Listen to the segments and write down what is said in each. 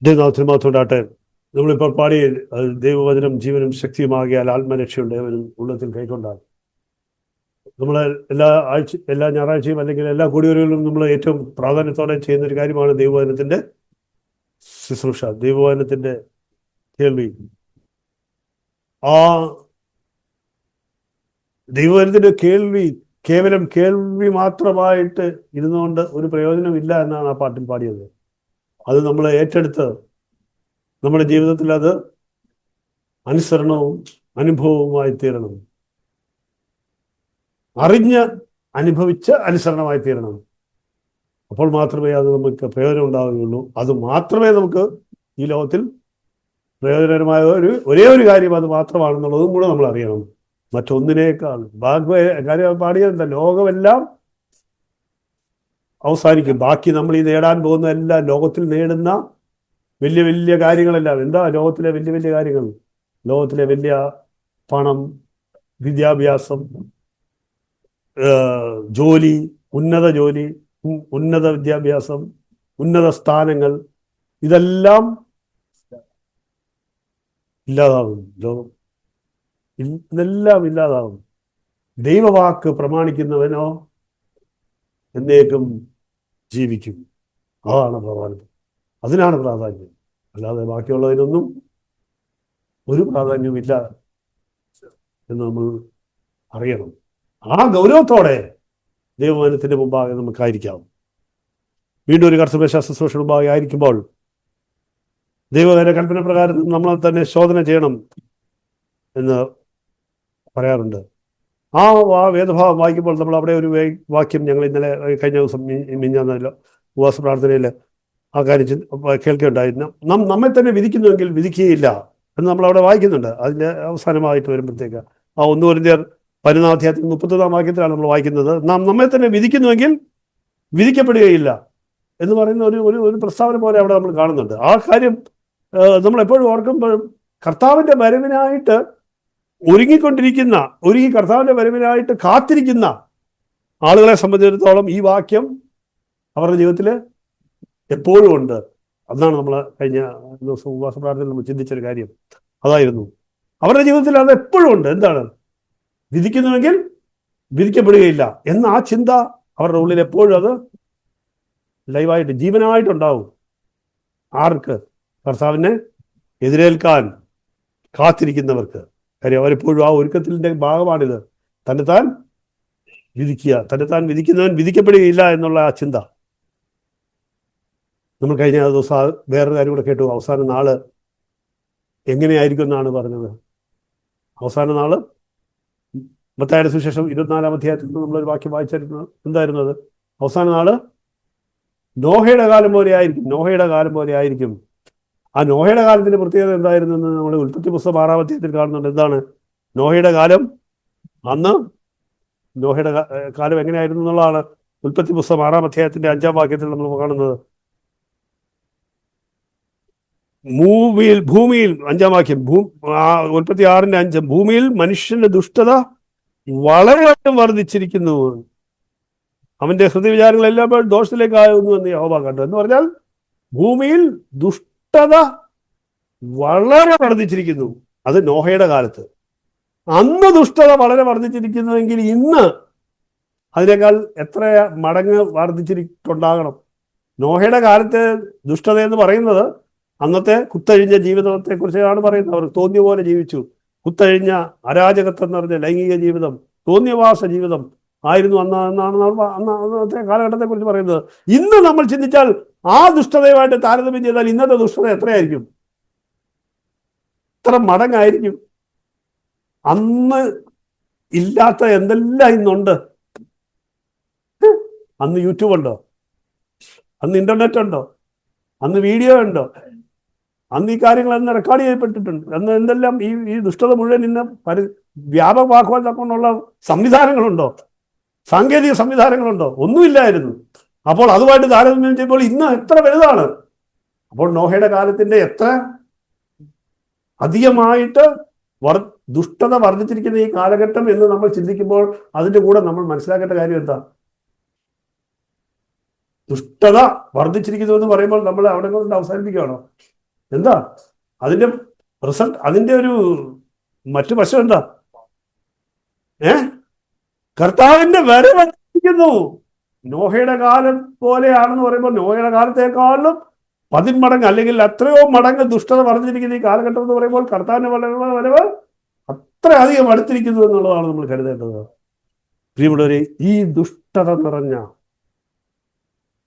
ദൈവനാഥന് മാത്രമുണ്ടാട്ടെ. നമ്മളിപ്പോൾ പാടി ദൈവവചനം ജീവനും ശക്തിയുമാകിയാൽ ആത്മരക്ഷയുണ്ട് അവനും ഉള്ളത്തിൽ കൈക്കൊണ്ടാൽ. നമ്മൾ എല്ലാ ഞായറാഴ്ചയും അല്ലെങ്കിൽ എല്ലാ കൂടിവരവിലും നമ്മൾ ഏറ്റവും പ്രാധാന്യത്തോടെ ചെയ്യുന്നൊരു കാര്യമാണ് ദൈവവചനത്തിൻ്റെ ശുശ്രൂഷ, ദൈവവചനത്തിൻ്റെ കേൾവി. ആ ദൈവവചനത്തിൻ്റെ കേൾവി കേവലം കേൾവി മാത്രമായിട്ട് ഇരുന്നുകൊണ്ട് ഒരു പ്രയോജനമില്ല എന്നാണ് ആ പാട്ടിൽ പാടിയത്. അത് നമ്മൾ ഏറ്റെടുത്ത് നമ്മുടെ ജീവിതത്തിൽ അത് അനുസരണവും അനുഭവവുമായി തീരണം. അറിഞ്ഞ് അനുഭവിച്ച് അനുസരണമായി തീരണം. അപ്പോൾ മാത്രമേ അത് നമുക്ക് പ്രയോജനം ഉണ്ടാവുകയുള്ളൂ. അത് മാത്രമേ നമുക്ക് ഈ ലോകത്തിൽ പ്രയോജനകരമായ ഒരേ ഒരു കാര്യം അത് മാത്രമാണെന്നുള്ളതും കൂടെ നമ്മൾ അറിയണം. മറ്റൊന്നിനേക്കാൾ കാര്യം പാടിയതെന്താ, ലോകമെല്ലാം അവസാനിക്കും, ബാക്കി നമ്മൾ ഈ നേടാൻ പോകുന്ന എല്ലാം ലോകത്തിൽ നേടുന്ന വലിയ വലിയ കാര്യങ്ങളെല്ലാം എന്താ, ലോകത്തിലെ വലിയ വലിയ കാര്യങ്ങൾ, ലോകത്തിലെ വലിയ പണം, വിദ്യാഭ്യാസം, ജോലി, ഉന്നത ജോലി, ഉന്നത വിദ്യാഭ്യാസം, ഉന്നത സ്ഥാനങ്ങൾ, ഇതെല്ലാം ഇല്ലാതാവും. ലോകം ഇതെല്ലാം ഇല്ലാതാവും. ദൈവവാക്ക് പ്രമാണിക്കുന്നവനോ എന്നേക്കും ജീവിക്കും. അതാണ് പ്രാധാന്യം, അതിനാണ് പ്രാധാന്യം. അല്ലാതെ ബാക്കിയുള്ളതിനൊന്നും ഒരു പ്രാധാന്യവുമില്ല എന്ന് നമ്മൾ അറിയണം. ആ ഗൗരവത്തോടെ ദൈവവചനത്തിൻ്റെ മുമ്പാകെ നമുക്കായിരിക്കാം. വീണ്ടും ഒരു കർത്തവ്യ ശുശ്രൂഷ മുമ്പാകെ ആയിരിക്കുമ്പോൾ ദൈവവചന കൽപ്പന പ്രകാരം നമ്മൾ തന്നെ ശോധന ചെയ്യണം എന്ന് പറയാറുണ്ട്. ആ വേദഭാവം വായിക്കുമ്പോൾ നമ്മൾ അവിടെ ഒരു വാക്യം ഞങ്ങൾ ഇന്നലെ കഴിഞ്ഞ ദിവസം മിഞ്ഞാന്നല്ലോ ഉപവാസ പ്രാർത്ഥനയിൽ ആ കാര്യം കേൾക്കുകയുണ്ടായിരുന്നു. നമ്മെ തന്നെ വിധിക്കുന്നുവെങ്കിൽ വിധിക്കുകയില്ല എന്ന് നമ്മളവിടെ വായിക്കുന്നുണ്ട്. അതിൻ്റെ അവസാനമായിട്ട് വരുമ്പോഴത്തേക്ക് ആ 1 കൊരിന്ത്യർ 14 അധ്യായത്തിൽ 31 വാക്യത്തിലാണ് നമ്മൾ വായിക്കുന്നത്. നമ്മെ തന്നെ വിധിക്കുന്നുവെങ്കിൽ വിധിക്കപ്പെടുകയില്ല എന്ന് പറയുന്ന ഒരു പ്രസ്താവന പോലെ അവിടെ നമ്മൾ കാണുന്നുണ്ട്. ആ കാര്യം നമ്മൾ എപ്പോഴും ഓർക്കുമ്പോഴും കർത്താവിൻ്റെ വരവിനായിട്ട് ഒരുങ്ങി കർത്താവിൻ്റെ വരവിനായിട്ട് കാത്തിരിക്കുന്ന ആളുകളെ സംബന്ധിച്ചിടത്തോളം ഈ വാക്യം അവരുടെ ജീവിതത്തിൽ എപ്പോഴും ഉണ്ട്. അതാണ് നമ്മൾ കഴിഞ്ഞ ദിവസം ഉപവാസ പ്രാർത്ഥനയിൽ നമ്മൾ ചിന്തിച്ചൊരു കാര്യം അതായിരുന്നു. അവരുടെ ജീവിതത്തിൽ അത് എപ്പോഴും ഉണ്ട്. എന്താണ്, വിധിക്കുന്നുവെങ്കിൽ വിധിക്കപ്പെടുകയില്ല എന്ന ആ ചിന്ത അവരുടെ ഉള്ളിൽ എപ്പോഴും അത് ലൈവായിട്ട് ജീവനായിട്ടുണ്ടാവും. ആർക്ക്? കർത്താവിനെ എതിരേൽക്കാൻ കാത്തിരിക്കുന്നവർക്ക്. കാര്യം അവരെപ്പോഴും ആ ഒരുക്കത്തിൻ്റെ ഭാഗമാണിത്. തന്നെത്താൻ വിധിക്കുക, തന്നെത്താൻ വിധിക്കുന്നവൻ വിധിക്കപ്പെടുകയില്ല എന്നുള്ള ആ ചിന്ത. നമ്മൾ കഴിഞ്ഞ ദിവസം വേറൊരു കാര്യം കൂടെ കേട്ടു. അവസാന നാള് എങ്ങനെയായിരിക്കും എന്നാണ് പറഞ്ഞത്. അവസാന നാള് മത്തായിയുടെ സുവിശേഷം 24 അധ്യായത്തിൽ നമ്മളൊരു വാക്യം വായിച്ചിരുന്നത് എന്തായിരുന്നത്? അവസാന നാള് നോഹയുടെ കാലം പോലെ ആയിരിക്കും. നോഹയുടെ കാലം പോലെ ആയിരിക്കും. ആ നോഹയുടെ കാലത്തിന്റെ പ്രത്യേകത എന്തായിരുന്നു എന്ന് നമ്മൾ ഉൽപ്പത്തി പുസ്തകം 6 അധ്യായത്തിൽ കാണുന്നുണ്ട്. എന്താണ് നോഹയുടെ കാലം? അന്ന് നോഹയുടെ കാലം എങ്ങനെയായിരുന്നു എന്നുള്ളതാണ് ഉൽപ്പത്തി പുസ്തകം 6 അധ്യായത്തിന്റെ 5 വാക്യത്തിൽ നമ്മൾ കാണുന്നത്. ഭൂമിയിൽ 5 വാക്യം, ഉൽപ്പത്തി 6:5, ഭൂമിയിൽ മനുഷ്യന്റെ ദുഷ്ടത വളരെയധികം വർദ്ധിച്ചിരിക്കുന്നു, അവന്റെ ഹൃദയവിചാരങ്ങളെല്ലാം ദോഷത്തിലേക്കാകുന്നു എന്ന് യഹോവ കണ്ടു. എന്ന് പറഞ്ഞാൽ ഭൂമിയിൽ ദുഷ്ടത വളരെ വർദ്ധിച്ചിരിക്കുന്നു. അത് നോഹയുടെ കാലത്ത്. അന്ന് ദുഷ്ടത വളരെ വർദ്ധിച്ചിരിക്കുന്നുവെങ്കിൽ ഇന്ന് അതിനേക്കാൾ എത്ര മടങ്ങ് വർദ്ധിച്ചിട്ടുണ്ടാകണം. നോഹയുടെ കാലത്തെ ദുഷ്ടത എന്ന് പറയുന്നത് അന്നത്തെ കുത്തഴിഞ്ഞ ജീവിതത്തെക്കുറിച്ചാണ് പറയുന്നത്. അവർ തോന്നിയ പോലെ ജീവിച്ചു. കുത്തഴിഞ്ഞ അരാജകത്വം നിറഞ്ഞ ലൈംഗിക ജീവിതം, തോന്നിയവാസ ജീവിതം ആയിരുന്നു അന്നത്തെ കാലഘട്ടത്തെക്കുറിച്ച് പറയുന്നത്. ഇന്ന് നമ്മൾ ചിന്തിച്ചാൽ ആ ദുഷ്ടതയുമായിട്ട് താരതമ്യം ചെയ്താൽ ഇന്നത്തെ ദുഷ്ടത എത്രയായിരിക്കും? എത്ര മടങ്ങായിരിക്കും? അന്ന് ഇല്ലാത്ത എന്തെല്ലാം ഇന്നുണ്ട്. അന്ന് യൂട്യൂബ് ഉണ്ടോ? അന്ന് ഇന്റർനെറ്റ് ഉണ്ടോ? അന്ന് വീഡിയോ ഉണ്ടോ? അന്ന് ഈ കാര്യങ്ങൾ അന്ന് റെക്കോർഡ് ചെയ്യപ്പെട്ടിട്ടുണ്ട്. അന്ന് എന്തെല്ലാം ഈ ദുഷ്ടത മുഴുവൻ ഇന്ന് വ്യാപകമാക്കുവാൻ തക്കൊണ്ടുള്ള സംവിധാനങ്ങളുണ്ടോ? സാങ്കേതിക സംവിധാനങ്ങളുണ്ടോ? ഒന്നുമില്ലായിരുന്നു. അപ്പോൾ അതുമായിട്ട് താരതമ്യം ചെയ്യുമ്പോൾ ഇന്ന് എത്ര വലുതാണ്. അപ്പോൾ നോഹയുടെ കാലത്തിന്റെ എത്ര അധികമായിട്ട് ദുഷ്ടത വർദ്ധിച്ചിരിക്കുന്ന ഈ കാലഘട്ടം എന്ന് നമ്മൾ ചിന്തിക്കുമ്പോൾ അതിൻ്റെ കൂടെ നമ്മൾ മനസ്സിലാക്കേണ്ട കാര്യം എന്താ? ദുഷ്ടത വർദ്ധിച്ചിരിക്കുന്നു എന്ന് പറയുമ്പോൾ നമ്മൾ അവിടെ കൊണ്ട് അവസാനിപ്പിക്കുകയാണോ? എന്താ അതിന്റെ റിസൾട്ട്? അതിന്റെ ഒരു മറ്റു വശം എന്താ? കർത്താവിന്റെ വരവെത്തിക്കുന്നു. നോഹയുടെ കാലം പോലെയാണെന്ന് പറയുമ്പോൾ നോഹയുടെ കാലത്തേക്കാളും 10 മടങ്ങ് അല്ലെങ്കിൽ അത്രയോ മടങ്ങ് ദുഷ്ടത വർദ്ധിച്ചിരിക്കുന്ന ഈ കാലഘട്ടം എന്ന് പറയുമ്പോൾ കർത്താവിന്റെ വരവ് അത്ര അധികം അടുത്തിരിക്കുന്നു എന്നുള്ളതാണ് നമ്മൾ കരുതേണ്ടത്. പ്രിയമുള്ളവരെ, ഈ ദുഷ്ടത നിറഞ്ഞ,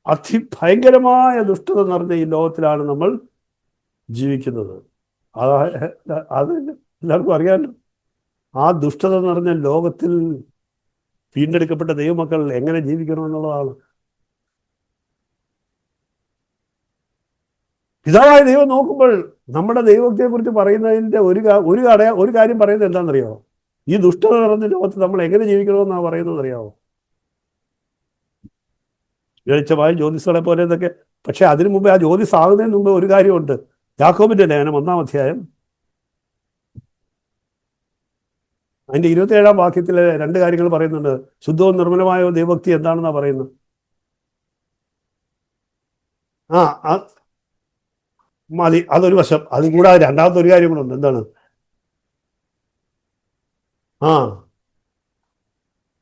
അതിഭയങ്കരമായ ദുഷ്ടത നിറഞ്ഞ ഈ ലോകത്തിലാണ് നമ്മൾ ജീവിക്കുന്നത്. അത് എല്ലാവർക്കും അറിയാമല്ലോ. ആ ദുഷ്ടത നിറഞ്ഞ ലോകത്തിൽ വീണ്ടെടുക്കപ്പെട്ട ദൈവമക്കൾ എങ്ങനെ ജീവിക്കണമെന്നുള്ളതാണ്. പിതാവായ ദൈവം നോക്കുമ്പോൾ നമ്മുടെ ദൈവത്തെക്കുറിച്ച് പറയുന്നതിൻ്റെ ഒരു കാര്യം പറയുന്നത് എന്താണെന്നറിയാമോ? ഈ ദുഷ്ടത നിറഞ്ഞ ലോകത്ത് നമ്മൾ എങ്ങനെ ജീവിക്കണമെന്നാണ് പറയുന്നത് അറിയാമോ? വെളിച്ചമായ ജ്യോതിസുകളെ പോലെ എന്നൊക്കെ. പക്ഷെ അതിനു മുമ്പേ, ആ ജ്യോതിസ് ആകുന്നതിന് മുമ്പ് ഒരു കാര്യമുണ്ട്. യാക്കോബിന്റെ ലേഖനം 1-ാം അധ്യായം അതിന്റെ 27-ാം വാക്യത്തിലെ 2 കാര്യങ്ങൾ പറയുന്നുണ്ട്. ശുദ്ധവും നിർമ്മലമായ ദൈവഭക്തി എന്താണെന്നാ പറയുന്നത്. മതി, അതൊരു വശം. അത് കൂടാതെ രണ്ടാമത്തെ ഒരു കാര്യം കൂടെ ഉണ്ട്. എന്താണ്?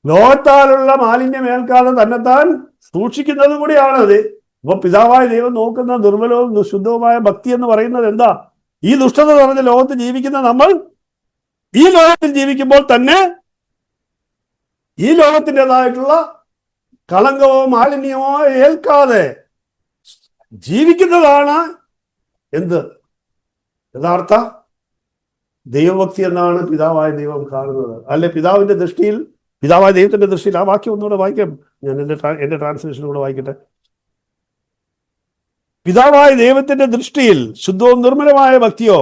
ലോകത്താലുള്ള മാലിന്യം ഏൽക്കാതെ തന്നെത്താൻ സൂക്ഷിക്കുന്നത് കൂടിയാണ് അത്. അപ്പൊ പിതാവായ ദൈവം നോക്കുന്ന നിർമ്മലവും ശുദ്ധവുമായ ഭക്തി എന്ന് പറയുന്നത് എന്താ? ഈ ദുഷ്ടത നിറഞ്ഞ ലോകത്ത് ജീവിക്കുന്ന നമ്മൾ ഈ ലോകത്തിൽ ജീവിക്കുമ്പോൾ തന്നെ ഈ ലോകത്തിൻ്റെതായിട്ടുള്ള കളങ്കമോ മാലിന്യമോ ഏൽക്കാതെ ജീവിക്കുന്നതാണ് എന്ത്? യഥാർത്ഥ ദൈവഭക്തി എന്നാണ് പിതാവായ ദൈവം കാണുന്നത്. അല്ലെ, പിതാവിന്റെ ദൃഷ്ടിയിൽ, പിതാവായ ദൈവത്തിന്റെ ദൃഷ്ടിയിൽ. ആ വാക്യം ഒന്നുകൂടെ വായിക്കാം. ഞാൻ എന്റെ ട്രാൻസ്ലേഷനിലൂടെ വായിക്കട്ടെ. പിതാവായ ദൈവത്തിന്റെ ദൃഷ്ടിയിൽ ശുദ്ധവും നിർമ്മലമായ ഭക്തിയോ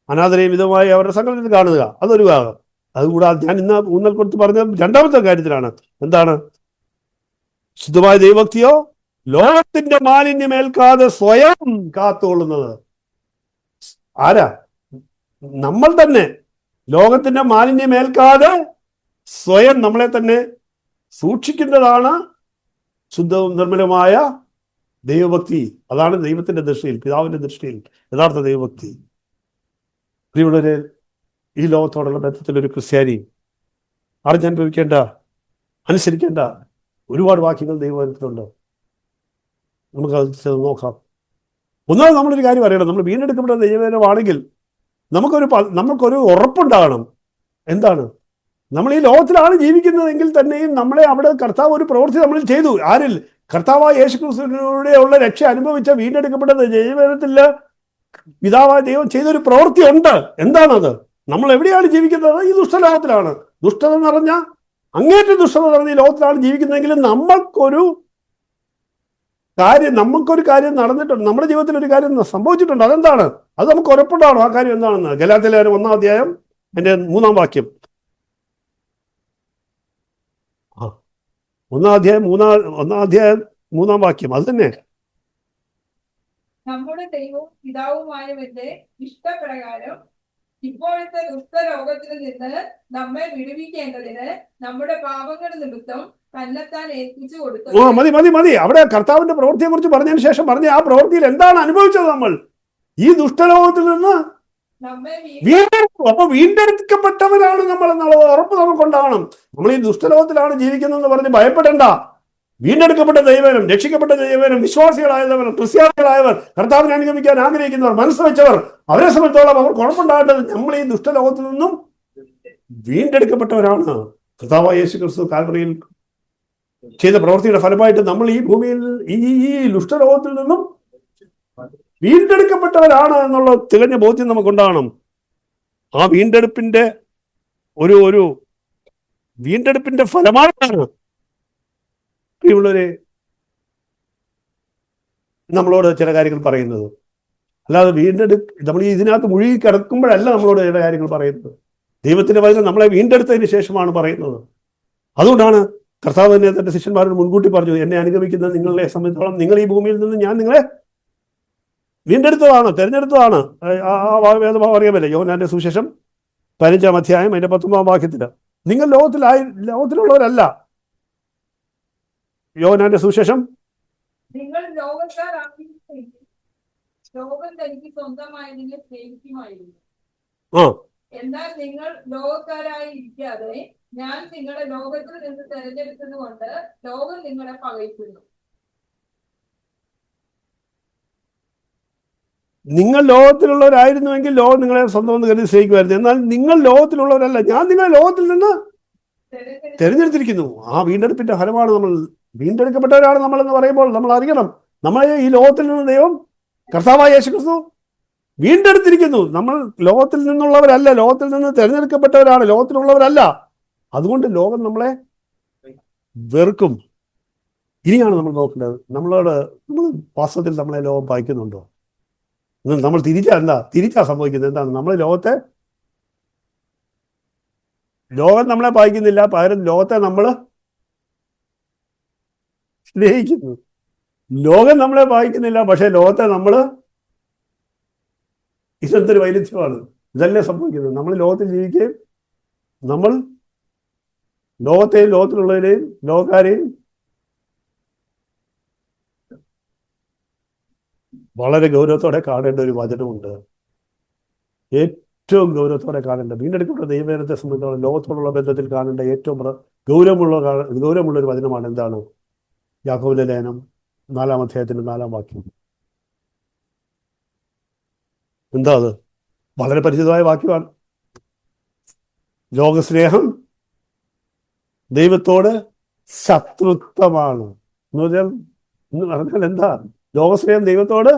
അനാദരയും വിധമായി അവരുടെ സങ്കല്പത്തിൽ കാണുക. അതൊരു ഭാഗം. അതുകൂടാതെ ഞാൻ ഇന്ന് ഊന്നൽ കൊടുത്ത് പറഞ്ഞ രണ്ടാമത്തെ കാര്യത്തിലാണ്. എന്താണ്? ശുദ്ധമായ ദൈവഭക്തിയോ ലോകത്തിന്റെ മാലിന്യമേൽക്കാതെ സ്വയം കാത്തുകൊള്ളുന്നത്. ആരാ? നമ്മൾ തന്നെ. ലോകത്തിന്റെ മാലിന്യമേൽക്കാതെ സ്വയം നമ്മളെ തന്നെ സൂക്ഷിക്കുന്നതാണ് ശുദ്ധവും നിർമ്മലമായ ദൈവഭക്തി. അതാണ് ദൈവത്തിന്റെ ദൃഷ്ടിയിൽ, പിതാവിന്റെ ദൃഷ്ടിയിൽ യഥാർത്ഥ ദൈവഭക്തി. പ്രിയമുള്ളവരെ, ഈ ലോകത്തോടുള്ള ബന്ധത്തിലൊരു ക്രിസ്ത്യാനി അറിഞ്ഞനുഭവിക്കേണ്ട, അനുസരിക്കേണ്ട ഒരുപാട് വാക്യങ്ങൾ ദൈവവചനത്തിലുണ്ട്. നമുക്കത് നോക്കാം. ഒന്നാമത് നമ്മളൊരു കാര്യം അറിയണം. നമ്മൾ വീണ്ടെടുക്കപ്പെട്ട ദൈവജനമാണെങ്കിൽ നമുക്കൊരു ഉറപ്പുണ്ടാകണം. എന്താണ്? നമ്മൾ ഈ ലോകത്തിലാണ് ജീവിക്കുന്നതെങ്കിൽ തന്നെയും നമ്മളെ അവിടെ കർത്താവ് ഒരു പ്രവൃത്തി നമ്മളിൽ ചെയ്തു. ആരിൽ? കർത്താവായ യേശുക്രിസ്തുവിലൂടെയുള്ള രക്ഷ അനുഭവിച്ച വീണ്ടെടുക്കപ്പെട്ട ദൈവജനത്തിൽ പിതാവായ ദൈവം ചെയ്തൊരു പ്രവൃത്തി ഉണ്ട്. എന്താണത്? നമ്മൾ എവിടെയാണ് ജീവിക്കുന്നത്? ഈ ദുഷ്ടലോകത്തിലാണ്. ദുഷ്ടത നിറഞ്ഞ, അങ്ങേറ്റം ദുഷ്ടത നിറഞ്ഞ ഈ ലോകത്തിലാണ് ജീവിക്കുന്നതെങ്കിലും നമുക്കൊരു കാര്യം നടന്നിട്ടുണ്ട്. നമ്മുടെ ജീവിതത്തിൽ ഒരു കാര്യം സംഭവിച്ചിട്ടുണ്ട്. അതെന്താണ്? അത് നമുക്ക് ഉറപ്പുണ്ടാവണം. ആ കാര്യം എന്താണെന്ന് ഗലാത്യയിലെ 1-ാം അധ്യായം അതിന്റെ 3-ാം വാക്യം. 1-ാം അധ്യായം 3-ാം വാക്യം. അത് തന്നെ. നമ്മുടെ ദൈവവും പിതാവുമായവന്റെ ഇഷ്ടപ്രകാരം ഇപ്പോഴത്തെ ദുഷ്ടലോകത്തിൽ നിന്ന് നമ്മെ വിടുവിക്കേണ്ടതിന് നമ്മുടെ പാപങ്ങൾ നിമിത്തം തന്നെത്താൻ ഏൽപ്പിച്ചു കൊടുത്തു. മതി. അവിടെ കർത്താവിന്റെ പ്രവൃത്തിയെ കുറിച്ച് പറഞ്ഞതിന് ശേഷം പറഞ്ഞ ആ പ്രവൃത്തിയിൽ എന്താണ് അനുഭവിച്ചത്? നമ്മൾ ഈ ദുഷ്ടലോകത്തിൽ നിന്ന് അപ്പൊ വീണ്ടെടുക്കപ്പെട്ടവരാണ് നമ്മൾ എന്നുള്ള ഉറപ്പ് നമുക്കുണ്ടാവണം. നമ്മൾ ഈ ദുഷ്ടലോകത്തിലാണ് ജീവിക്കുന്നതെന്ന് പറഞ്ഞ് ഭയപ്പെടേണ്ട. വീണ്ടെടുക്കപ്പെട്ട ദൈവനും, രക്ഷിക്കപ്പെട്ട ദൈവനും, വിശ്വാസികളായവർ, ക്രിസ്ത്യാനികളായവർ, കർത്താവിനെ അനുഗമിക്കാൻ ആഗ്രഹിക്കുന്നവർ, മനസ്സ് വെച്ചവർ, അവരെ സംബന്ധിച്ചോളം അവർ കുഴപ്പമുണ്ടാകേണ്ടത് നമ്മൾ ഈ ദുഷ്ടലോകത്തിൽ നിന്നും വീണ്ടെടുക്കപ്പെട്ടവരാണ്. കർത്താവായ യേശു ക്രിസ്തു കാൽവറിയിൽ ചെയ്ത പ്രവൃത്തിയുടെ ഫലമായിട്ട് നമ്മൾ ഈ ഭൂമിയിൽ ഈ ദുഷ്ടലോകത്തിൽ നിന്നും വീണ്ടെടുക്കപ്പെട്ടവരാണ് എന്നുള്ള തികഞ്ഞ ബോധ്യം നമുക്കുണ്ടാകണം. ആ വീണ്ടെടുപ്പിന്റെ ഒരു വീണ്ടെടുപ്പിന്റെ ഫലമായിട്ടാണ് പ്രിയമുള്ളവരെ നമ്മളോട് ചില കാര്യങ്ങൾ പറയുന്നത്. അല്ലാതെ നമ്മൾ ഇതിനകത്ത് മുഴുകി കിടക്കുമ്പോഴല്ല നമ്മളോട് ചില കാര്യങ്ങൾ പറയുന്നത്. ദൈവത്തിന്റെ വചനം നമ്മളെ വീണ്ടെടുത്തതിന് ശേഷമാണ് പറയുന്നത്. അതുകൊണ്ടാണ് കർത്താവ് തന്നെ തന്റെ ശിഷ്യന്മാരോട് മുൻകൂട്ടി പറഞ്ഞു, എന്നെ അനുഗമിക്കുന്ന നിങ്ങളെ സംബന്ധിച്ചോളം നിങ്ങൾ ഈ ഭൂമിയിൽ നിന്ന് ഞാൻ നിങ്ങളെ വീണ്ടെടുത്തതാണ്, തെരഞ്ഞെടുത്തതാണ്. വേദഭാവം അറിയാമല്ലേ? യോഹന്നാന്റെ സുവിശേഷം 15-ാം അധ്യായം അതിന്റെ 19-ാം വാക്യത്തില്, നിങ്ങൾ ലോകത്തിലുള്ളവരല്ല. യോഹന്നാന്റെ സുവിശേഷം നിങ്ങൾ ലോകക്കാർ ആഗ്രഹിച്ചെങ്കിൽ ലോകം തനിക്ക് സ്വന്തമായതിനെ സ്നേഹിക്കുമായിരുന്നു. ആ എന്നാൽ നിങ്ങൾ ലോകക്കാരായി ഇരിക്കാതെ ഞാൻ നിങ്ങളെ ലോകത്തിൽ നിന്ന് തെരഞ്ഞെടുത്തത് കൊണ്ട് ലോകം നിങ്ങളെ പകയ്ക്കുന്നു. നിങ്ങൾ ലോകത്തിലുള്ളവരായിരുന്നുവെങ്കിൽ ലോകം നിങ്ങളെ സ്വന്തം എന്ന് കരുതി സ്നേഹിക്കുമായിരുന്നു. എന്നാൽ നിങ്ങൾ ലോകത്തിലുള്ളവരല്ല, ഞാൻ നിങ്ങളെ ലോകത്തിൽ നിന്ന് തിരഞ്ഞെടുത്തിരിക്കുന്നു. ആ വീണ്ടെടുപ്പിന്റെ ഫലമാണ് നമ്മൾ. വീണ്ടെടുക്കപ്പെട്ടവരാണ് നമ്മളെന്ന് പറയുമ്പോൾ നമ്മൾ അറിയണം, നമ്മളെ ഈ ലോകത്തിൽ നിന്ന് ദൈവം കർത്താവായ യേശുക്രിസ്തു വീണ്ടെടുത്തിരിക്കുന്നു. നമ്മൾ ലോകത്തിൽ നിന്നുള്ളവരല്ല, ലോകത്തിൽ നിന്ന് തിരഞ്ഞെടുക്കപ്പെട്ടവരാണ്, ലോകത്തിലുള്ളവരല്ല. അതുകൊണ്ട് ലോകം നമ്മളെ വെറുക്കും. ഇനിയാണ് നമ്മൾ നോക്കേണ്ടത്, നമ്മൾ വാസ്തവത്തിൽ നമ്മളെ ലോകം പായിക്കുന്നുണ്ടോ? നമ്മൾ തിരിച്ചാ സംഭവിക്കുന്നത്. എന്താണ്? നമ്മൾ ലോകം നമ്മളെ പായിക്കുന്നില്ല, പകരം ലോകത്തെ നമ്മൾ സ്നേഹിക്കുന്നു. ലോകം നമ്മളെ പായിക്കുന്നില്ല, പക്ഷെ ലോകത്തെ നമ്മൾ, ഇതെന്തൊരു വൈരുദ്ധ്യമാണ്! ഇതല്ലേ സംഭവിക്കുന്നത്. നമ്മൾ ലോകത്തിൽ ജീവിക്കുകയും നമ്മൾ ലോകത്തെയും ലോകത്തിലുള്ളവരെയും ലോകക്കാരെയും വളരെ ഗൗരവത്തോടെ കാണേണ്ട ഒരു വചനമുണ്ട്. ഏറ്റവും ഗൗരവത്തോടെ കാണേണ്ട, വീണ്ടെടുക്കപ്പെട്ട ദൈവജനത്തെ സംബന്ധിച്ചോളം ലോകത്തോടുള്ള ബന്ധത്തിൽ കാണേണ്ട ഏറ്റവും ഗൗരവമുള്ള ഒരു വചനമാണ്. എന്താണ്? യാക്കോബിന്റെ ലേഖനം 4-ാം അധ്യായത്തിന്റെ 4-ാം വാക്യം. എന്താ അത്? വളരെ പരിചിതമായ വാക്യമാണ്. ലോകസ്നേഹം ദൈവത്തോട് ശത്രുത്വമാണ് എന്ന് പറഞ്ഞാൽ എന്താ? ലോകസ്നേഹം ദൈവത്തോട്,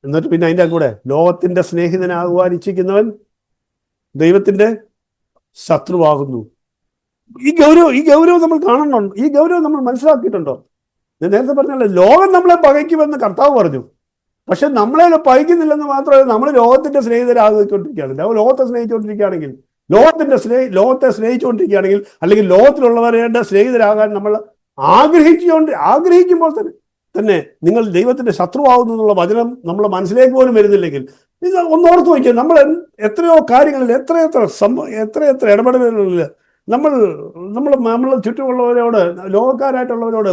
എന്നിട്ട് പിന്നെ അതിൻ്റെ കൂടെ ലോകത്തിന്റെ സ്നേഹിതനാകുവാൻ ഇച്ഛിക്കുന്നവൻ ദൈവത്തിന്റെ ശത്രുവാകുന്നു. ഈ ഗൗരവം നമ്മൾ കാണണം. ഈ ഗൗരവം നമ്മൾ മനസ്സിലാക്കിയിട്ടുണ്ടോ? ഞാൻ നേരത്തെ പറഞ്ഞല്ലോ, ലോകം നമ്മളെ പകയ്ക്കുമെന്ന് കർത്താവ് പറഞ്ഞു. പക്ഷെ നമ്മളെ പകയ്ക്കുന്നില്ലെന്ന് മാത്രമല്ല, നമ്മൾ ലോകത്തിന്റെ സ്നേഹിതരാകൊണ്ടിരിക്കുകയാണ്. ലോകത്തെ സ്നേഹിച്ചുകൊണ്ടിരിക്കുകയാണെങ്കിൽ, ലോകത്തെ സ്നേഹിച്ചുകൊണ്ടിരിക്കുകയാണെങ്കിൽ, അല്ലെങ്കിൽ ലോകത്തിലുള്ളവരുടെ സ്നേഹിതരാകാൻ നമ്മൾ ആഗ്രഹിക്കുമ്പോൾ തന്നെ നിങ്ങൾ ദൈവത്തിന്റെ ശത്രുവാകുന്നു എന്നുള്ള വചനം നമ്മളെ മനസ്സിലേക്ക് പോലും വരുന്നില്ലെങ്കിൽ, ഇത് ഒന്നോർത്ത് നോക്കിയാൽ നമ്മൾ എത്രയോ കാര്യങ്ങളിൽ എത്രയെത്ര ഇടപെടലുകളിൽ നമ്മൾ ചുറ്റുമുള്ളവരോട്, ലോകക്കാരായിട്ടുള്ളവരോട്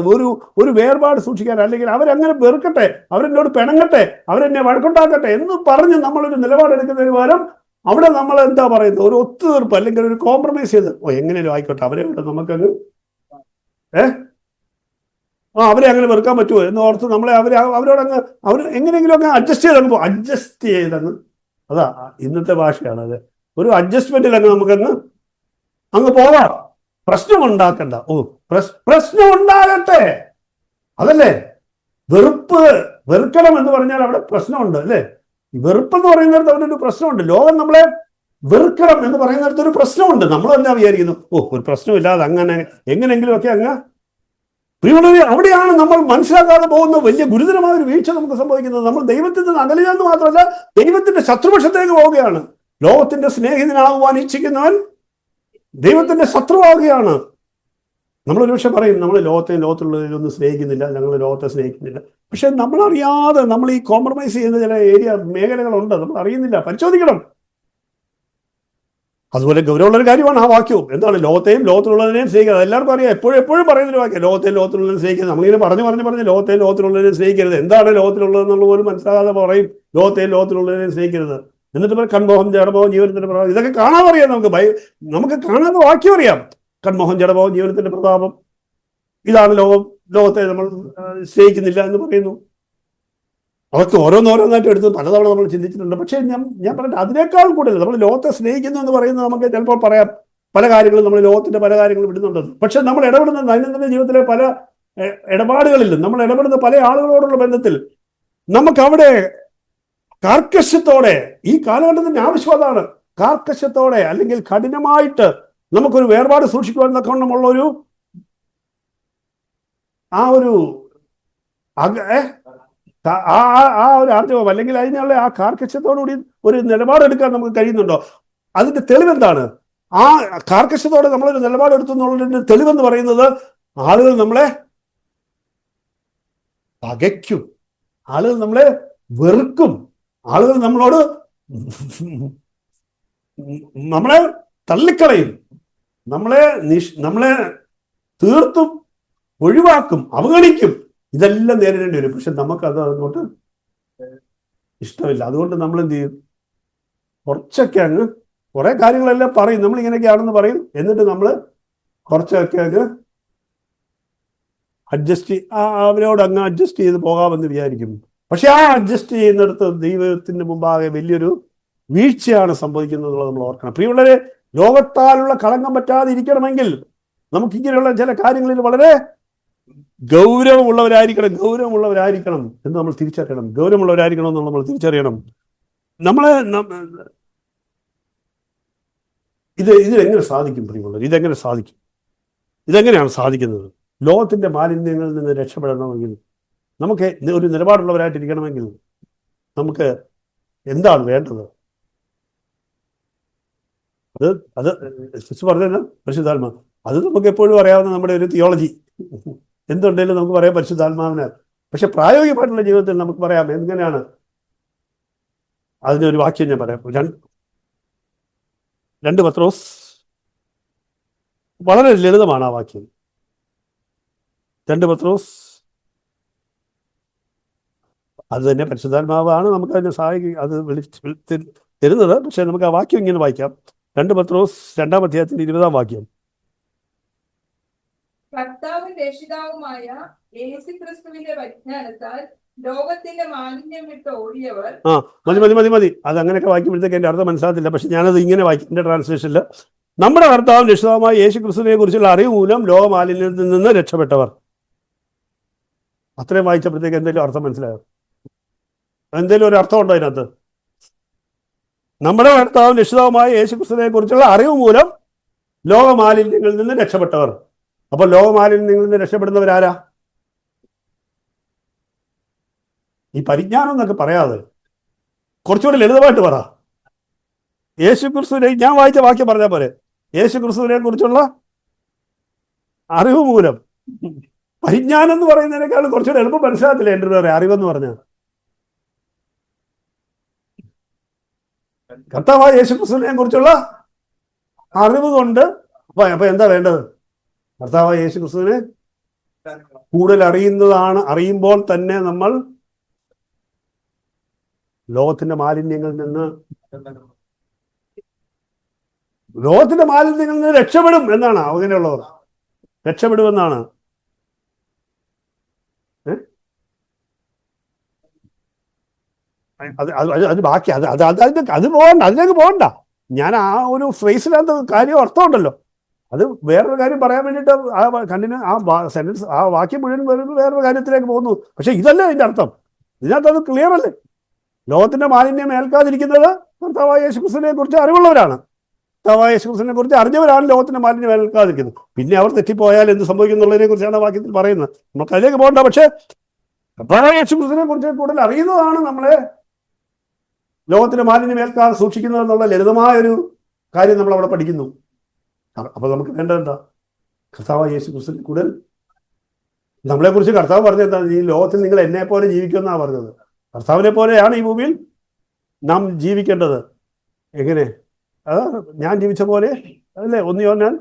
ഒരു വേർപാട് സൂക്ഷിക്കാൻ, അല്ലെങ്കിൽ അവരങ്ങനെ വെറുക്കട്ടെ, അവരെന്നോട് പിണങ്ങട്ടെ, അവരെന്നെ വഴക്കുണ്ടാക്കട്ടെ എന്ന് പറഞ്ഞ് നമ്മളൊരു നിലപാടെടുക്കുന്നതിന് പകരം അവിടെ നമ്മൾ എന്താ പറയുന്നത്? ഒരു ഒത്തുതീർപ്പ് അല്ലെങ്കിൽ ഒരു കോംപ്രമൈസ് ചെയ്ത് എങ്ങനെയും ആയിക്കോട്ടെ, അവരെ നമുക്കങ്ങ് അവരെ അങ്ങനെ വെറുക്കാൻ പറ്റുമോ എന്ന് ഓർത്ത് നമ്മളെ അവരോടങ്ങ് എങ്ങനെയെങ്കിലും അങ്ങ് അഡ്ജസ്റ്റ് ചെയ്തങ്ങ് അതാ ഇന്നത്തെ ഭാഷയാണ് അത്. ഒരു അഡ്ജസ്റ്റ്മെന്റിൽ അങ്ങ് പോകാം. പ്രശ്നം ഉണ്ടാക്കണ്ട. പ്രശ്നം ഉണ്ടാകട്ടെ, അതല്ലേ വെറുക്കണം എന്ന് പറഞ്ഞാൽ അവിടെ പ്രശ്നമുണ്ട്, അല്ലേ? വെറുപ്പ് എന്ന് പറയുന്നിടത്ത് അവിടെ ഒരു പ്രശ്നമുണ്ട്. ലോകം നമ്മളെ വെറുക്കണം എന്ന് പറയുന്നിടത്ത് ഒരു പ്രശ്നമുണ്ട്. നമ്മൾ എന്താ വിചാരിക്കുന്നു? ഒരു പ്രശ്നമില്ലാതെ എങ്ങനെയെങ്കിലുമൊക്കെ അങ്ങ് പ്രിയമുള്ളവരെ, അവിടെയാണ് നമ്മൾ മനസ്സിലാക്കാതെ പോകുന്ന വലിയ ഗുരുതരമായ ഒരു വീഴ്ച നമുക്ക് സംഭവിക്കുന്നത്. നമ്മൾ ദൈവത്തിൽ നിന്ന് അകലുകയെന്ന് മാത്രമല്ല, ദൈവത്തിന്റെ ശത്രുപക്ഷത്തേക്ക് പോവുകയാണ്. ലോകത്തിന്റെ സ്നേഹിതനാകുവാൻ ഇച്ഛിക്കുന്നവൻ ദൈവത്തിന്റെ ശത്രുവാകുകയാണ്. നമ്മളൊരു പക്ഷെ പറയും, നമ്മൾ ലോകത്തിലുള്ളതിലൊന്നും സ്നേഹിക്കുന്നില്ല, ഞങ്ങൾ ലോകത്തെ സ്നേഹിക്കുന്നില്ല. പക്ഷെ നമ്മളറിയാതെ നമ്മൾ ഈ കോംപ്രമൈസ് ചെയ്യുന്ന ചില മേഖലകളുണ്ട്, നമ്മൾ അറിയുന്നില്ല. പരിശോധിക്കണം. അതുപോലെ ഗൗരവമുള്ളൊരു കാര്യമാണ് ആ വാക്യവും. എന്താണ്? ലോകത്തിലുള്ളതിനെയും സ്നേഹിക്കുക. എല്ലാവർക്കും അറിയാം, എപ്പോഴും പറയുന്നൊരു വാക്യം, ലോകത്തിലുള്ളതിനെ സ്നേഹിക്കുക. നമ്മളിങ്ങനെ പറഞ്ഞ് ലോകത്തിലുള്ളതിനെ സ്നേഹിക്കരുത്. എന്താണ് ലോകത്തിലുള്ളതെന്നുള്ള പോലും മനസ്സിലാകാതെ പറയും ലോകത്തിലുള്ളതിനെ സ്നേഹിക്കരുത്. എന്നിട്ട് കൺമോഹം, ജഡമോഹം, ജീവനത്തിന്റെ പ്രതാപം. ഇതൊക്കെ കാണാതെ അറിയാം, നമുക്ക് കാണാതെ വാക്യം അറിയാം. കൺമോഹം, ജഡമോഹം, ജീവനത്തിന്റെ പ്രതാപം, ഇതാണ് ലോകത്തെ നമ്മൾ സ്നേഹിക്കുന്നില്ല എന്ന് പറയുന്നു. അതൊക്കെ ഓരോന്നായിട്ട് എടുത്ത് പലതവണ നമ്മൾ ചിന്തിച്ചിട്ടുണ്ട്. പക്ഷേ ഞാൻ പറഞ്ഞിട്ട് അതിനേക്കാൾ കൂടുതൽ നമ്മൾ ലോകത്തെ സ്നേഹിക്കുന്നു എന്ന് പറയുന്നത് നമുക്ക് ചിലപ്പോൾ പറയാം. പല കാര്യങ്ങളും നമ്മൾ ലോകത്തിന്റെ പല കാര്യങ്ങളും വിടുന്നുണ്ടെന്ന്. പക്ഷെ നമ്മൾ ഇടപെടുന്ന ദൈനംദിന ജീവിതത്തിലെ പല ഇടപാടുകളിലും, നമ്മൾ ഇടപെടുന്ന പല ആളുകളോടുള്ള ബന്ധത്തിൽ നമുക്കവിടെ കാർക്കശ്യത്തോടെ, ഈ കാലഘട്ടത്തിന്റെ ആവശ്യം അതാണ്, കാർക്കശ്യത്തോടെ അല്ലെങ്കിൽ കഠിനമായിട്ട് നമുക്കൊരു വേർപാട് സൂക്ഷിക്കുവാൻ തക്കവണ്ണമുള്ള ഒരു ആർജവം അല്ലെങ്കിൽ അതിനുള്ള ആ കാർക്കശ്യത്തോടുകൂടി ഒരു നിലപാടെടുക്കാൻ നമുക്ക് കഴിയുന്നുണ്ടോ? അതിന്റെ തെളിവെന്താണ്? ആ കാർക്കശ്യത്തോടെ നമ്മളൊരു നിലപാടെടുത്തു എന്നുള്ളതിന്റെ തെളിവെന്ന് പറയുന്നത്, ആളുകൾ നമ്മളെ പകയ്ക്കും, ആളുകൾ നമ്മളെ വെറുക്കും, ആളുകൾ നമ്മളെ തള്ളിക്കളയും, നമ്മളെ തീർത്തും ഒഴിവാക്കും, അവഗണിക്കും. ഇതെല്ലാം നേരിടേണ്ടി വരും. പക്ഷെ നമുക്കത് അങ്ങോട്ട് ഇഷ്ടമില്ല. അതുകൊണ്ട് നമ്മൾ എന്ത് ചെയ്യും? കുറച്ചൊക്കെ അങ്ങ് കുറെ കാര്യങ്ങളെല്ലാം പറയും, നമ്മൾ ഇങ്ങനെയൊക്കെയാണെന്ന് പറയും, എന്നിട്ട് നമ്മൾ കുറച്ചൊക്കെ അങ്ങ് അവരോട് അങ്ങ് അഡ്ജസ്റ്റ് ചെയ്ത് പോകാമെന്ന് വിചാരിക്കും. പക്ഷെ ആ അഡ്ജസ്റ്റ് ചെയ്യുന്നിടത്ത് ദൈവത്തിന്റെ മുമ്പാകെ വലിയൊരു വീഴ്ചയാണ് സംഭവിക്കുന്നത് എന്നുള്ളത് നമ്മൾ ഓർക്കണം. പ്രിയമുള്ളവരെ, ലോകത്താലുള്ള കളങ്കം പറ്റാതെ ഇരിക്കണമെങ്കിൽ നമുക്കിങ്ങനെയുള്ള ചില കാര്യങ്ങളിൽ വളരെ ഗൗരവമുള്ളവരായിരിക്കണം എന്ന് നമ്മൾ തിരിച്ചറിയണം. ഗൗരവമുള്ളവരായിരിക്കണം എന്ന് നമ്മൾ തിരിച്ചറിയണം. നമ്മളെ ഇതെങ്ങനെ സാധിക്കും പ്രിയമുള്ളവർ? ഇതെങ്ങനെയാണ് സാധിക്കുന്നത്? ലോകത്തിന്റെ മാലിന്യങ്ങളിൽ നിന്ന് രക്ഷപ്പെടണമെങ്കിൽ, നമുക്ക് ഒരു നിലപാടുള്ളവരായിട്ടിരിക്കണമെങ്കിൽ നമുക്ക് എന്താണ് വേണ്ടത്? അത് പറഞ്ഞത് പരിശുദ്ധാത്മാ. അത് നമുക്ക് എപ്പോഴും അറിയാവുന്ന നമ്മുടെ ഒരു തിയോളജി. എന്തുണ്ടെങ്കിലും നമുക്ക് പറയാം പരിശുദ്ധാത്മാവിനാൽ. പക്ഷെ പ്രായോഗികമായിട്ടുള്ള ജീവിതത്തിൽ നമുക്ക് പറയാം എങ്ങനെയാണ്. അതിനൊരു വാക്യം ഞാൻ പറയാം. 2 പത്രോസ്, വളരെ ലളിതമാണ് ആ വാക്യം. 2 പത്രോസ്, അത് തന്നെ പരിശുദ്ധാത്മാവാണ് നമുക്ക് അതിനെ അത് തരുന്നത്. പക്ഷെ നമുക്ക് ആ വാക്യം ഇങ്ങനെ വായിക്കാം. 2 പത്രോസ് 2-ാം അധ്യായത്തിന്റെ 20-ാം വാക്യം. കർത്താവും രക്ഷിതാവുമായ യേശുക്രിസ്തുവിന്റെ പരിജ്ഞാനത്താൽ ലോകത്തിന്റെ മാലിന്യം വിട്ട് ഓടിയവർ. മതി. അത് അങ്ങനെയൊക്കെ വായിക്കുമ്പോഴത്തേക്ക് എൻ്റെ അർത്ഥം മനസ്സിലാകത്തില്ല. പക്ഷെ ഞാനത് ഇങ്ങനെ വായിക്കും എൻ്റെ ട്രാൻസ്ലേഷനിൽ. നമ്മുടെ കർത്താവും രക്ഷിതാവുമായ യേശുക്രിസ്തുവിനെ കുറിച്ചുള്ള അറിവ് മൂലം ലോകമാലിന്യത്തിൽ നിന്ന് രക്ഷപ്പെട്ടവർ. അത്രയും വായിച്ചപ്പോഴത്തേക്ക് എന്തെങ്കിലും അർത്ഥം മനസ്സിലായോ? എന്തെങ്കിലും ഒരു അർത്ഥം ഉണ്ടോ അതിനകത്ത്? നമ്മുടെ കർത്താവും രക്ഷിതാവുമായ യേശുക്രിസ്തുവിനെ കുറിച്ചുള്ള അറിവ് മൂലം ലോകമാലിന്യങ്ങളിൽ നിന്ന് രക്ഷപ്പെട്ടവർ. അപ്പൊ ലോകമാലിന്യങ്ങളിൽ നിന്ന് രക്ഷപ്പെടുന്നവരാരാ? ഈ പരിജ്ഞാനം എന്നൊക്കെ പറയാതെ കുറച്ചുകൂടി ലളിതമായിട്ട് പറ. യേശുക്രിസ്തുവിനെ, ഞാൻ വായിച്ച വാക്യം പറഞ്ഞാൽ പോലെ, യേശുക്രിസ്തുവിനെ കുറിച്ചുള്ള അറിവ് മൂലം. പരിജ്ഞാനം എന്ന് പറയുന്നതിനേക്കാളും കുറച്ചുകൂടി എളുപ്പം മനസ്സിലാകത്തില്ല എൻ്റെ ഒരു അറിവെന്ന് പറഞ്ഞാൽ. കർത്താവായ യേശുക്രിസ്തുവിനെ കുറിച്ചുള്ള അറിവ് കൊണ്ട് അപ്പൊ എന്താ വേണ്ടത്? കർത്താവായ യേശുക്രിസ്തുവിനെ കൂടുതൽ അറിയുമ്പോൾ തന്നെ നമ്മൾ ലോകത്തിന്റെ മാലിന്യങ്ങളിൽ നിന്ന് രക്ഷപ്പെടും എന്നാണ്. അങ്ങനെയുള്ളവർ രക്ഷപ്പെടുമെന്നാണ്. അത് ബാക്കി അത് പോകണ്ട, അതിലേക്ക് പോകണ്ട. ഞാൻ ആ ഒരു ഫ്രേസിനകത്ത് കാര്യം അർത്ഥമുണ്ടല്ലോ. അത് വേറൊരു കാര്യം പറയാൻ വേണ്ടിയിട്ട് ആ വാക്യം മുഴുവൻ വരുമ്പോൾ വേറൊരു കാര്യത്തിലേക്ക് പോകുന്നു. പക്ഷെ ഇതല്ല അതിന്റെ അർത്ഥം. ഇതിനകത്ത് അത് ക്ലിയർ അല്ലേ? ലോകത്തിന്റെ മാലിന്യം ഏൽക്കാതിരിക്കുന്നത് കർത്താവായ യേശുക്രിസ്തുവിനെ കുറിച്ച് അറിവുള്ളവരാണ്. കർത്താവായ യേശുക്രിസ്തുവിനെ കുറിച്ച് അറിഞ്ഞവരാണ് ലോകത്തിന്റെ മാലിന്യം ഏൽക്കാതിരിക്കുന്നത്. പിന്നെ അവർ തെറ്റിപ്പോയാൽ എന്ത് സംഭവിക്കും എന്നുള്ളതിനെ കുറിച്ചാണ് വാക്യത്തിൽ പറയുന്നത്. നമുക്ക് അതിലേക്ക് പോകണ്ട. പക്ഷെ കർത്താവായ യേശുക്രിസ്തുവിനെ കുറിച്ച് കൂടുതൽ അറിയുന്നതാണ് നമ്മളെ ലോകത്തിന്റെ മാലിന്യം ഏൽക്കാതെ സൂക്ഷിക്കുന്നത് എന്നുള്ള ലളിതമായൊരു കാര്യം നമ്മൾ അവിടെ പഠിക്കുന്നു. അപ്പൊ നമുക്ക് വേണ്ടത് എന്താ? കർത്താവായ യേശുക്രിസ്തുവിനെ കൂടുതൽ നമ്മളെ കുറിച്ച് കർത്താവ് പറഞ്ഞത് എന്താ? ഈ ലോകത്തിൽ നിങ്ങൾ എന്നെ പോലെ ജീവിക്കുമെന്നാണ് പറഞ്ഞത്. കർത്താവിനെ പോലെയാണ് ഈ ഭൂമിയിൽ നാം ജീവിക്കേണ്ടത്. എങ്ങനെ? ഞാൻ ജീവിച്ച പോലെ അതല്ലേ? 1 യോഹന്നാൻ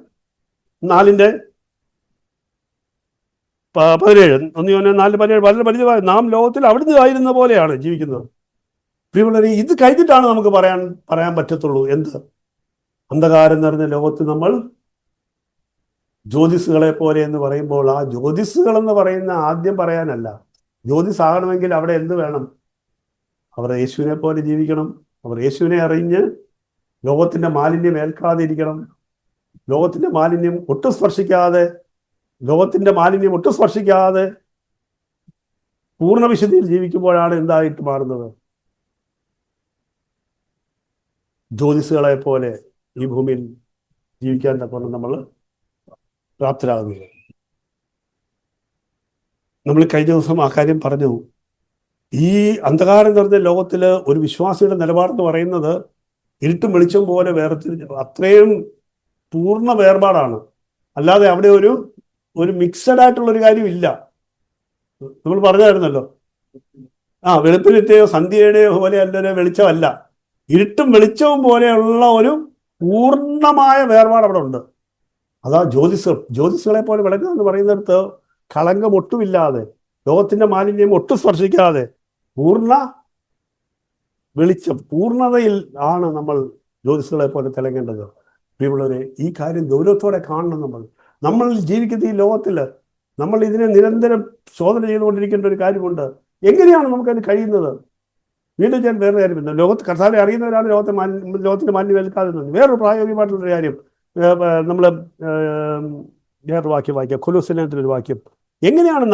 4:17 വളരെ പരിചയമായി. നാം ലോകത്തിൽ അവിടുന്ന് ആയിരുന്ന പോലെയാണ് ജീവിക്കുന്നത്. പ്രിയമുള്ളവരെ, ഇത് കഴിഞ്ഞിട്ടാണ് നമുക്ക് പറയാൻ പറ്റത്തുള്ളൂ. എന്ത്? അന്ധകാരം നിറഞ്ഞ ലോകത്ത് നമ്മൾ ജ്യോതിസുകളെ പോലെ എന്ന് പറയുമ്പോൾ, ആ ജ്യോതിസുകൾ എന്ന് പറയുന്ന ആദ്യം പറയാനല്ല. ജ്യോതിസാകണമെങ്കിൽ അവിടെ എന്ത് വേണം? അവർ യേശുവിനെ പോലെ ജീവിക്കണം. അവർ യേശുവിനെ അറിഞ്ഞ് ലോകത്തിന്റെ മാലിന്യം ഏൽക്കാതിരിക്കണം. ലോകത്തിന്റെ മാലിന്യം ഒട്ടും സ്പർശിക്കാതെ പൂർണ്ണ വിശുദ്ധിയിൽ ജീവിക്കുമ്പോഴാണ് എന്തായിട്ട് മാറുന്നത്? ജ്യോതിസുകളെ പോലെ ഈ ഭൂമിയിൽ ജീവിക്കാൻ തക്കൊണ്ട് നമ്മൾ പ്രാപ്തരാകുന്നത്. നമ്മൾ കഴിഞ്ഞ ദിവസം ആ കാര്യം പറഞ്ഞു. ഈ അന്ധകാരം നിറഞ്ഞ ലോകത്തില് ഒരു വിശ്വാസിയുടെ നിലപാടെന്ന് പറയുന്നത് ഇരുട്ടും വെളിച്ചം പോലെ അത്രയും പൂർണ്ണ വേർപാടാണ്. അല്ലാതെ അവിടെ ഒരു മിക്സഡ് ആയിട്ടുള്ളൊരു കാര്യമില്ല. നമ്മൾ പറഞ്ഞായിരുന്നല്ലോ, വെളുപ്പിനത്തെയോ സന്ധ്യയുടെയോ പോലെ അല്ലൊരു വെളിച്ചമല്ല. ഇരുട്ടും വെളിച്ചവും പോലെയുള്ള ഒരു പൂർണ്ണമായ വേർപാട് അവിടെ ഉണ്ട്. അതാ ജ്യോതിസുകളെ പോലെ വിളങ്ങുക എന്ന് പറയുന്നിടത്ത് കളങ്കം ഒട്ടുമില്ലാതെ ലോകത്തിന്റെ മാലിന്യം ഒട്ടും സ്പർശിക്കാതെ പൂർണ്ണ വെളിച്ചം, പൂർണ്ണതയിൽ ആണ് നമ്മൾ ജ്യോതിസുകളെ പോലെ തിളങ്ങേണ്ടത്. പ്രിയമുള്ളവരെ, ഈ കാര്യം ഗൗരവത്തോടെ കാണണം. നമ്മൾ ജീവിക്കുന്ന ഈ ലോകത്തിൽ നമ്മൾ ഇതിനെ നിരന്തരം ശോധന ചെയ്തുകൊണ്ടിരിക്കേണ്ട ഒരു കാര്യമുണ്ട്. എങ്ങനെയാണ് നമുക്കതിന് കഴിയുന്നത്? വീണ്ടും ഞാൻ വേറെ കാര്യം വരുന്നത്, കർത്താവിനെ അറിയുന്നവരാണ് ലോകത്തിന്റെ മാലിന്യം ഏൽക്കാതെ. വേറൊരു പ്രായോഗികമായിട്ടുള്ളൊരു കാര്യം നമ്മൾ വേറൊരു വാക്യം വായിക്കാം. കൊലോസ്യലേഖനത്തിലൊരു വാക്യം. എങ്ങനെയാണ്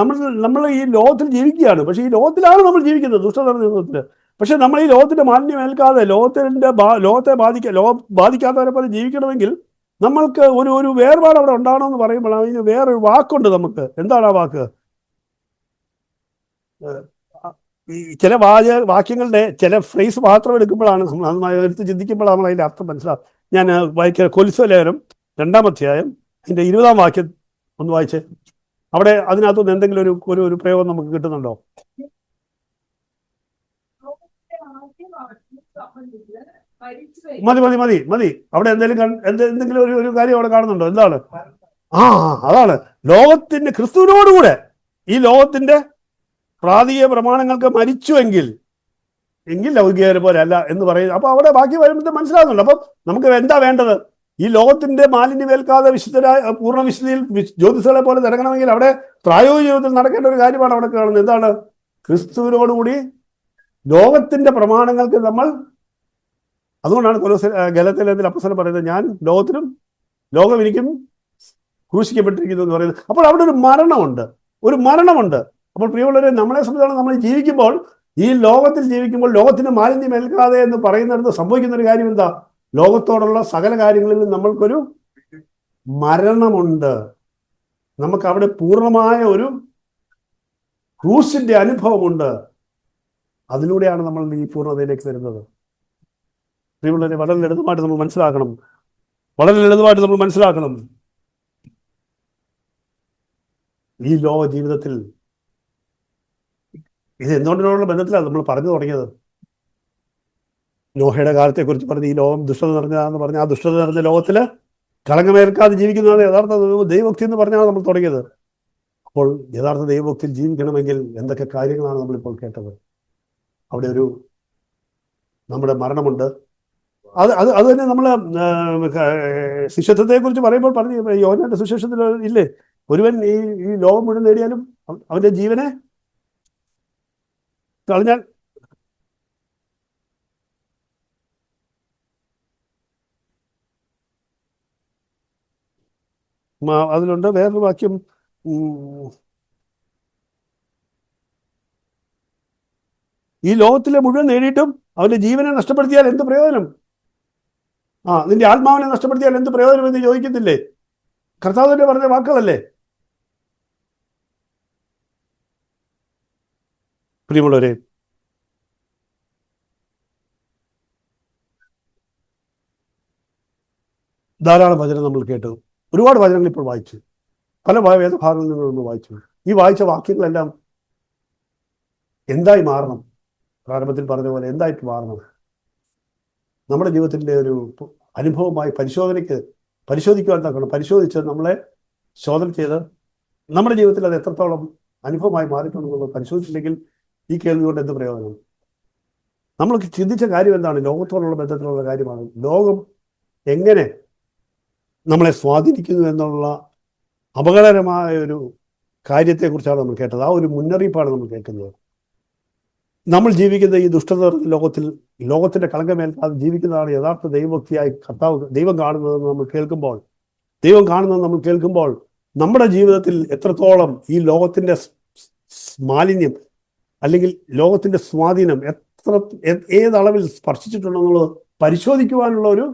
നമ്മൾ ഈ ലോകത്തിൽ ജീവിക്കുകയാണ്, പക്ഷേ ഈ ലോകത്തിലാണ് നമ്മൾ ജീവിക്കുന്നത്, ദുഷ്ടത ലോകത്തിൽ. പക്ഷെ നമ്മൾ ഈ ലോകത്തിന്റെ മാലിന്യം ഏൽക്കാതെ ലോകത്തെ ബാധിക്കാത്തവരെ പോലെ ജീവിക്കണമെങ്കിൽ നമ്മൾക്ക് ഒരു വേർപാട് അവിടെ ഉണ്ടാകണമെന്ന് പറയുമ്പോൾ അതിന് വേറൊരു വാക്കുണ്ട് നമുക്ക്. എന്താണ് ആ വാക്ക്? ഈ ചില വാക്യങ്ങളുടെ ചില ഫ്രേസ് മാത്രം എടുക്കുമ്പോഴാണ് നമ്മൾ അത് എടുത്ത് ചിന്തിക്കുമ്പോഴാണ് നമ്മൾ അതിൻ്റെ അർത്ഥം മനസ്സിലാവും. ഞാൻ കൊലോസ്യലേഖനം 2-ാം അധ്യായം അതിൻ്റെ 20-ാം വാക്യം ഒന്ന് വായിച്ചേ. അവിടെ അതിനകത്തുനിന്ന് എന്തെങ്കിലും ഒരു പ്രയോഗം നമുക്ക് കിട്ടുന്നുണ്ടോ? മതി. അവിടെ എന്തെങ്കിലും ഒരു കാര്യം അവിടെ കാണുന്നുണ്ടോ? എന്താണ്? അതാണ് ലോകത്തിന്റെ ക്രിസ്തുവിനോടുകൂടെ ഈ ലോകത്തിന്റെ പ്രാദേശിക പ്രമാണങ്ങൾക്ക് മരിച്ചുവെങ്കിൽ ലൗകികരെ പോലെ അല്ല എന്ന് പറയുന്നത്. അപ്പൊ അവിടെ ബാക്കി വരുമ്പോൾ മനസ്സിലാകുന്നുണ്ട്. അപ്പം നമുക്ക് എന്താ വേണ്ടത്? ഈ ലോകത്തിന്റെ മാലിന്യമേൽക്കാതെ പൂർണ്ണ വിശുദ്ധിയിൽ ജ്യോതിസുകളെ പോലെ തിരങ്ങണമെങ്കിൽ അവിടെ പ്രായോഗിക ജീവിതത്തിൽ നടക്കേണ്ട ഒരു കാര്യമാണ് അവിടെ കാണുന്നത്. എന്താണ്? ക്രിസ്തുവിനോടുകൂടി ലോകത്തിന്റെ പ്രമാണങ്ങൾക്ക് നമ്മൾ. അതുകൊണ്ടാണ് ഗലാത്യലേഖനത്തിൽ അപ്പോസ്തലൻ പറയുന്നത്, ഞാൻ ലോകത്തിനും ലോകം എനിക്കും ക്രൂശിക്കപ്പെട്ടിരിക്കുന്നു എന്ന് പറയുന്നത്. അപ്പോൾ അവിടെ ഒരു മരണമുണ്ട്. അപ്പോൾ പ്രിയമുള്ളവരെ, നമ്മളെ സംബന്ധിച്ചാണ് നമ്മൾ ജീവിക്കുമ്പോൾ, ഈ ലോകത്തിൽ ജീവിക്കുമ്പോൾ ലോകത്തിന് മാലിന്യം ഏൽക്കാതെ എന്ന് പറയുന്നിടത്ത് സംഭവിക്കുന്ന ഒരു കാര്യം എന്താ? ലോകത്തോടുള്ള സകല കാര്യങ്ങളിലും നമ്മൾക്കൊരു മരണമുണ്ട്. നമുക്ക് അവിടെ പൂർണ്ണമായ ഒരു ക്രൂശിന്റെ അനുഭവമുണ്ട്. അതിലൂടെയാണ് നമ്മൾ ഈ പൂർണ്ണതയിലേക്ക് വരുന്നത്. പ്രിയമുള്ളവരെ, വളരെ ലളിതമായിട്ട് നമ്മൾ മനസ്സിലാക്കണം. ഈ ലോക ജീവിതത്തിൽ ഇത് എന്തുകൊണ്ടുള്ള ബന്ധത്തിലാണ് നമ്മൾ പറഞ്ഞു തുടങ്ങിയത്? നോഹയുടെ കാലത്തെക്കുറിച്ച് പറഞ്ഞ് ഈ ലോകം ദുഷ്ടത നിറഞ്ഞതാണെന്ന് പറഞ്ഞ് ആ ദുഷ്ടത നിറഞ്ഞ ലോകത്തില് കളങ്കമേൽക്കാതെ ജീവിക്കുന്നതാണ് യഥാർത്ഥ ദൈവഭക്തി എന്ന് പറഞ്ഞാണ് നമ്മൾ തുടങ്ങിയത്. അപ്പോൾ യഥാർത്ഥ ദൈവഭക്തിയിൽ ജീവിക്കണമെങ്കിൽ എന്തൊക്കെ കാര്യങ്ങളാണ് നമ്മളിപ്പോൾ കേട്ടത്? അവിടെ നമ്മുടെ മരണമുണ്ട്. അത് തന്നെ നമ്മൾ ശിഷ്യത്വത്തെക്കുറിച്ച് പറയുമ്പോൾ പറഞ്ഞു, യോഹന്നാന്റെ സുവിശേഷത്തിൽ ഇല്ലേ, ഒരുവൻ ഈ ലോകം മുഴുവൻ നേടിയാലും അവന്റെ ജീവനെ കളഞ്ഞാൽ. അതിലുണ്ട് വേറൊരു വാക്യം, ഈ ലോകത്തിലെ മുഴുവൻ നേടിയിട്ടും അവന്റെ ജീവനെ നഷ്ടപ്പെടുത്തിയാൽ എന്ത് പ്രയോജനം? നിന്റെ ആത്മാവിനെ നഷ്ടപ്പെടുത്തിയാൽ എന്ത് പ്രയോജനം എന്ന് ചോദിക്കത്തില്ലേ? കർത്താവിന്റെ പറഞ്ഞ വാക്കുകളല്ലേ? പ്രിയമുള്ളവരെ, ധാരാളം വചനം നമ്മൾ കേട്ടു. ഒരുപാട് വചനങ്ങൾ ഇപ്പോൾ വായിച്ചു. പല വേദഭാഗങ്ങളിൽ നിന്ന് നമ്മൾ വായിച്ചു. ഈ വായിച്ച വാക്യങ്ങളെല്ലാം എന്തായി മാറണം? പ്രാരംഭത്തിൽ പറഞ്ഞ പോലെ എന്തായിട്ട് മാറണം? നമ്മുടെ ജീവിതത്തിൻ്റെ ഒരു അനുഭവമായി പരിശോധിക്കുവാൻ തക്കണം. പരിശോധിച്ച് നമ്മളെ ശോധന ചെയ്ത് നമ്മുടെ ജീവിതത്തിൽ അത് എത്രത്തോളം അനുഭവമായി മാറിയിട്ടുണ്ടെന്നുള്ളത് പരിശോധിച്ചില്ലെങ്കിൽ ഈ കേൾവി കൊണ്ട് എന്ത് പ്രയോജനം? നമ്മൾ ചിന്തിച്ച കാര്യം എന്താണ്? ലോകത്തോടുള്ള ബന്ധത്തിലുള്ള കാര്യമാണ്. ലോകം എങ്ങനെ നമ്മളെ സ്വാധീനിക്കുന്നു എന്നുള്ള അപകടകരമായ ഒരു കാര്യത്തെക്കുറിച്ചാണ് നമ്മൾ കേട്ടത്. ആ ഒരു മുന്നറിയിപ്പാണ് നമ്മൾ കേൾക്കുന്നത്. നമ്മൾ ജീവിക്കുന്ന ഈ ദുഷ്ടത ലോകത്തിന്റെ കളങ്കമേൽക്കാതെ ജീവിക്കുന്നതാണ് യഥാർത്ഥ ദൈവഭക്തിയായി ദൈവം കാണുന്നതെന്ന് നമ്മൾ കേൾക്കുമ്പോൾ നമ്മുടെ ജീവിതത്തിൽ എത്രത്തോളം ഈ ലോകത്തിന്റെ മാലിന്യം അല്ലെങ്കിൽ ലോകത്തിന്റെ സ്വാധീനം ഏതളവിൽ സ്പർശിച്ചിട്ടുണ്ടെന്നുള്ളത് പരിശോധിക്കുവാനുള്ള ഒരു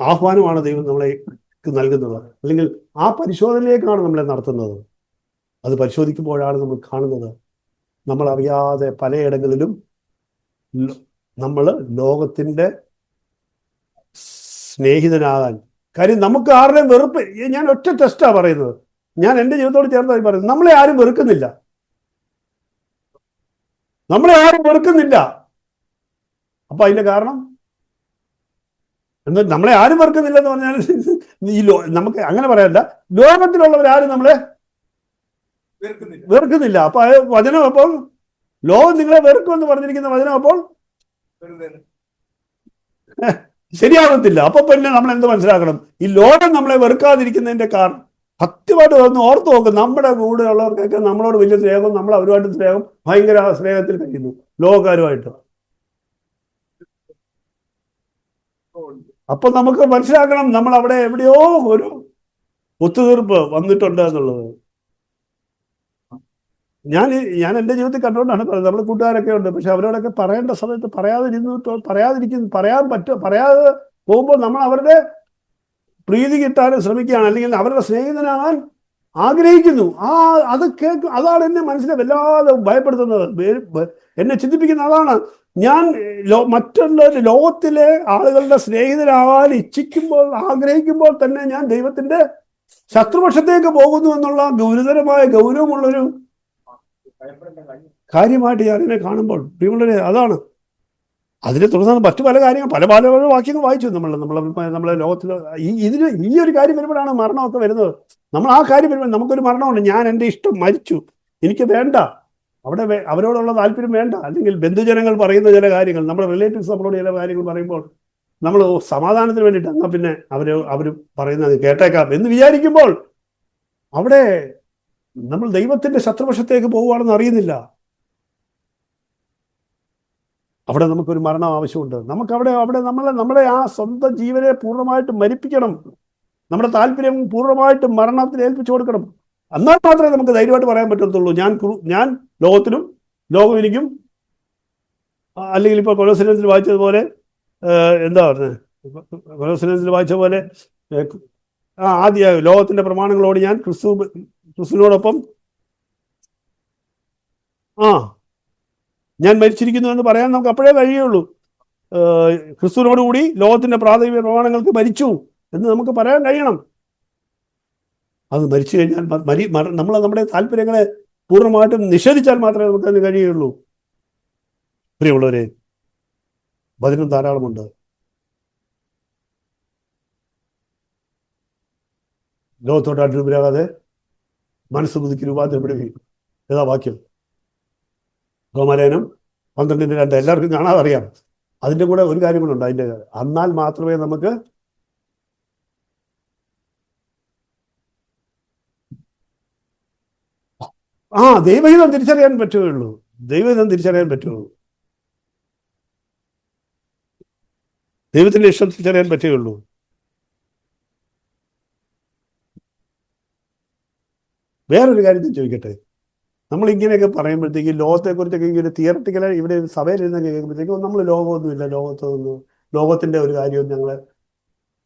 ആഹ്വാനമാണ് ദൈവം നമ്മളെ നൽകുന്നത്. അല്ലെങ്കിൽ ആ പരിശോധനയിലേക്കാണ് നമ്മളെ നടത്തുന്നത്. അത് പരിശോധിക്കുമ്പോഴാണ് നമ്മൾ കാണുന്നത്, നമ്മൾ അറിയാതെ പലയിടങ്ങളിലും നമ്മൾ ലോകത്തിന്റെ സ്നേഹിതനാകാൻ. കാര്യം നമുക്ക് ആരുടെയും വെറുപ്പ്, ഞാൻ ഒറ്റ ടെസ്റ്റാ പറയുന്നത്, ഞാൻ എൻ്റെ ജീവിതത്തോട് ചേർത്തായി പറയുന്നത്, നമ്മളെ ആരും വെറുക്കുന്നില്ല. അപ്പൊ അതിന്റെ കാരണം എന്താ? നമ്മളെ ആരും വെറുക്കുന്നില്ല എന്ന് പറഞ്ഞാൽ നമുക്ക് അങ്ങനെ പറയാനില്ല. ലോകത്തിലുള്ളവരാരും നമ്മളെ വെറുക്കുന്നില്ല. അപ്പൊ ആ വചനം അപ്പോൾ ലോകം നിങ്ങളെ വെറുക്കുമെന്ന് പറഞ്ഞിരിക്കുന്ന വചനം അപ്പോൾ ശരിയാകത്തില്ല. അപ്പൊ പിന്നെ നമ്മൾ എന്ത് മനസ്സിലാക്കണം? ഈ ലോകം നമ്മളെ വെറുക്കാതിരിക്കുന്നതിന്റെ കാരണം സത്യമായിട്ട് ഒന്ന് ഓർത്ത് നോക്കും. നമ്മുടെ കൂടെ ഉള്ളവർക്കൊക്കെ നമ്മളോട് വലിയ സ്നേഹം, നമ്മൾ അവരുമായിട്ട് സ്നേഹം, ഭയങ്കര സ്നേഹത്തിൽ കഴിയുന്നു ലോകക്കാരുമായിട്ട്. അപ്പൊ നമുക്ക് മനസ്സിലാക്കണം, നമ്മൾ അവിടെ എവിടെയോ ഒരു ഒത്തുതീർപ്പ് വന്നിട്ടുണ്ട് എന്നുള്ളത്. ഞാൻ എൻ്റെ ജീവിതത്തിൽ കണ്ടുകൊണ്ടാണ് പറയുന്നത്. നമ്മൾ കൂട്ടുകാരൊക്കെ ഉണ്ട്, പക്ഷെ അവരോടൊക്കെ പറയേണ്ട സമയത്ത് പറയാതെ പോകുമ്പോൾ നമ്മൾ അവരുടെ പ്രീതി കിട്ടാനും ശ്രമിക്കുകയാണ്, അല്ലെങ്കിൽ അവരുടെ സ്നേഹിതനാകാൻ ആഗ്രഹിക്കുന്നു. അത് അതാണ് എന്നെ മനസ്സിനെ വല്ലാതെ ഭയപ്പെടുത്തുന്നത്, എന്നെ ചിന്തിപ്പിക്കുന്ന അതാണ്. ഞാൻ മറ്റുള്ള ലോകത്തിലെ ആളുകളുടെ സ്നേഹിതനാകാൻ ഇച്ഛിക്കുമ്പോൾ, ആഗ്രഹിക്കുമ്പോൾ തന്നെ ഞാൻ ദൈവത്തിന്റെ ശത്രുപക്ഷത്തേക്ക് പോകുന്നു എന്നുള്ള ഗുരുതരമായ ഗൗരവമുള്ളൊരു കാര്യമായിട്ട് ഞാൻ അതിനെ കാണുമ്പോൾ പ്രിയമുള്ളവരെ, അതാണ് അതിനെ തുടർന്ന് മറ്റു പല കാര്യങ്ങൾ, പല വാക്യങ്ങൾ വായിച്ചു നമ്മളെ ലോകത്തിൽ. ഈ ഒരു കാര്യം വരുമ്പോഴാണ് മരണമൊക്കെ വരുന്നത്. നമ്മൾ ആ കാര്യം വരുമ്പോൾ നമുക്കൊരു മരണമുണ്ട്. ഞാൻ എൻ്റെ ഇഷ്ടം മരിച്ചു, എനിക്ക് വേണ്ട, അവിടെ അവരോടുള്ള താല്പര്യം വേണ്ട, അല്ലെങ്കിൽ ബന്ധുജനങ്ങൾ പറയുന്ന ചില കാര്യങ്ങൾ, നമ്മുടെ റിലേറ്റീവ്സ് നമ്മളോട് ചില കാര്യങ്ങൾ പറയുമ്പോൾ നമ്മൾ സമാധാനത്തിന് വേണ്ടിയിട്ട് എന്നാൽ പിന്നെ അവർ പറയുന്നത് കേട്ടേക്കാം എന്ന് വിചാരിക്കുമ്പോൾ അവിടെ നമ്മൾ ദൈവത്തിന്റെ ശത്രുപക്ഷത്തേക്ക് പോവുകയാണെന്ന് അറിയുന്നില്ല. അവിടെ നമുക്കൊരു മരണം ആവശ്യമുണ്ട്. അവിടെ നമ്മുടെ ആ സ്വന്തം ജീവനെ പൂർണ്ണമായിട്ട് മരിപ്പിക്കണം. നമ്മുടെ താല്പര്യം പൂർണ്ണമായിട്ട് മരണത്തിൽ ഏൽപ്പിച്ചു കൊടുക്കണം. എന്നാൽ മാത്രമേ നമുക്ക് ധൈര്യമായിട്ട് പറയാൻ പറ്റത്തുള്ളൂ, ഞാൻ ലോകത്തിനും ലോകം എനിക്കും. അല്ലെങ്കിൽ ഇപ്പോൾ കൊലോസ്യൻസിൽ വായിച്ചതുപോലെ, എന്താ പറഞ്ഞത്, കൊലോസ്യൻസിൽ വായിച്ച പോലെ ആദ്യ ലോകത്തിന്റെ പ്രമാണങ്ങളോട് ഞാൻ ക്രിസ്തുവിനോടൊപ്പം ഞാൻ മരിച്ചിരിക്കുന്നു എന്ന് പറയാൻ നമുക്ക് അപ്പോഴേ കഴിയുള്ളൂ. ക്രിസ്തുവിനോടുകൂടി ലോകത്തിന്റെ പ്രാഥമിക പ്രമാണങ്ങൾക്ക് മരിച്ചു എന്ന് നമുക്ക് പറയാൻ കഴിയണം. അത് മരിച്ചു കഴിഞ്ഞാൽ നമ്മൾ നമ്മുടെ താല്പര്യങ്ങളെ പൂർണ്ണമായിട്ടും നിഷേധിച്ചാൽ മാത്രമേ നമുക്ക് അതിന് കഴിയുള്ളൂ. പ്രിയമുള്ളവരെ, വചനം ധാരാളമുണ്ട്. ലോകത്തോട് അടിമരാകാതെ മനസ്സ് പുതുക്കി രൂപാന്തരപ്പെടുകയും. ഏതാ വാക്യം? റോമാലേഖനം 12:2. എല്ലാവർക്കും കാണാതെ അറിയാം. അതിൻ്റെ കൂടെ ഒരു കാര്യം കൂടെ ഉണ്ട്. അതിൻ്റെ എന്നാൽ മാത്രമേ നമുക്ക് ദൈവഹിതം തിരിച്ചറിയാൻ പറ്റുകയുള്ളൂ. ദൈവഹിതം തിരിച്ചറിയാൻ പറ്റുള്ളൂ. ദൈവത്തിന്റെ ഇഷ്ടം തിരിച്ചറിയാൻ പറ്റുകയുള്ളൂ. വേറൊരു കാര്യം ഞാൻ ചോദിക്കട്ടെ, നമ്മൾ ഇങ്ങനെയൊക്കെ പറയുമ്പോഴത്തേക്ക് ലോകത്തെക്കുറിച്ചൊക്കെ ഇങ്ങനെ തിയറട്ടിക്കലായി ഇവിടെ സഭയിലിരുന്നൊക്കെ കേൾക്കുമ്പോഴത്തേക്കും നമ്മൾ ലോകമൊന്നുമില്ല, ലോകത്തിന്റെ ഒരു കാര്യവും ഞങ്ങൾ.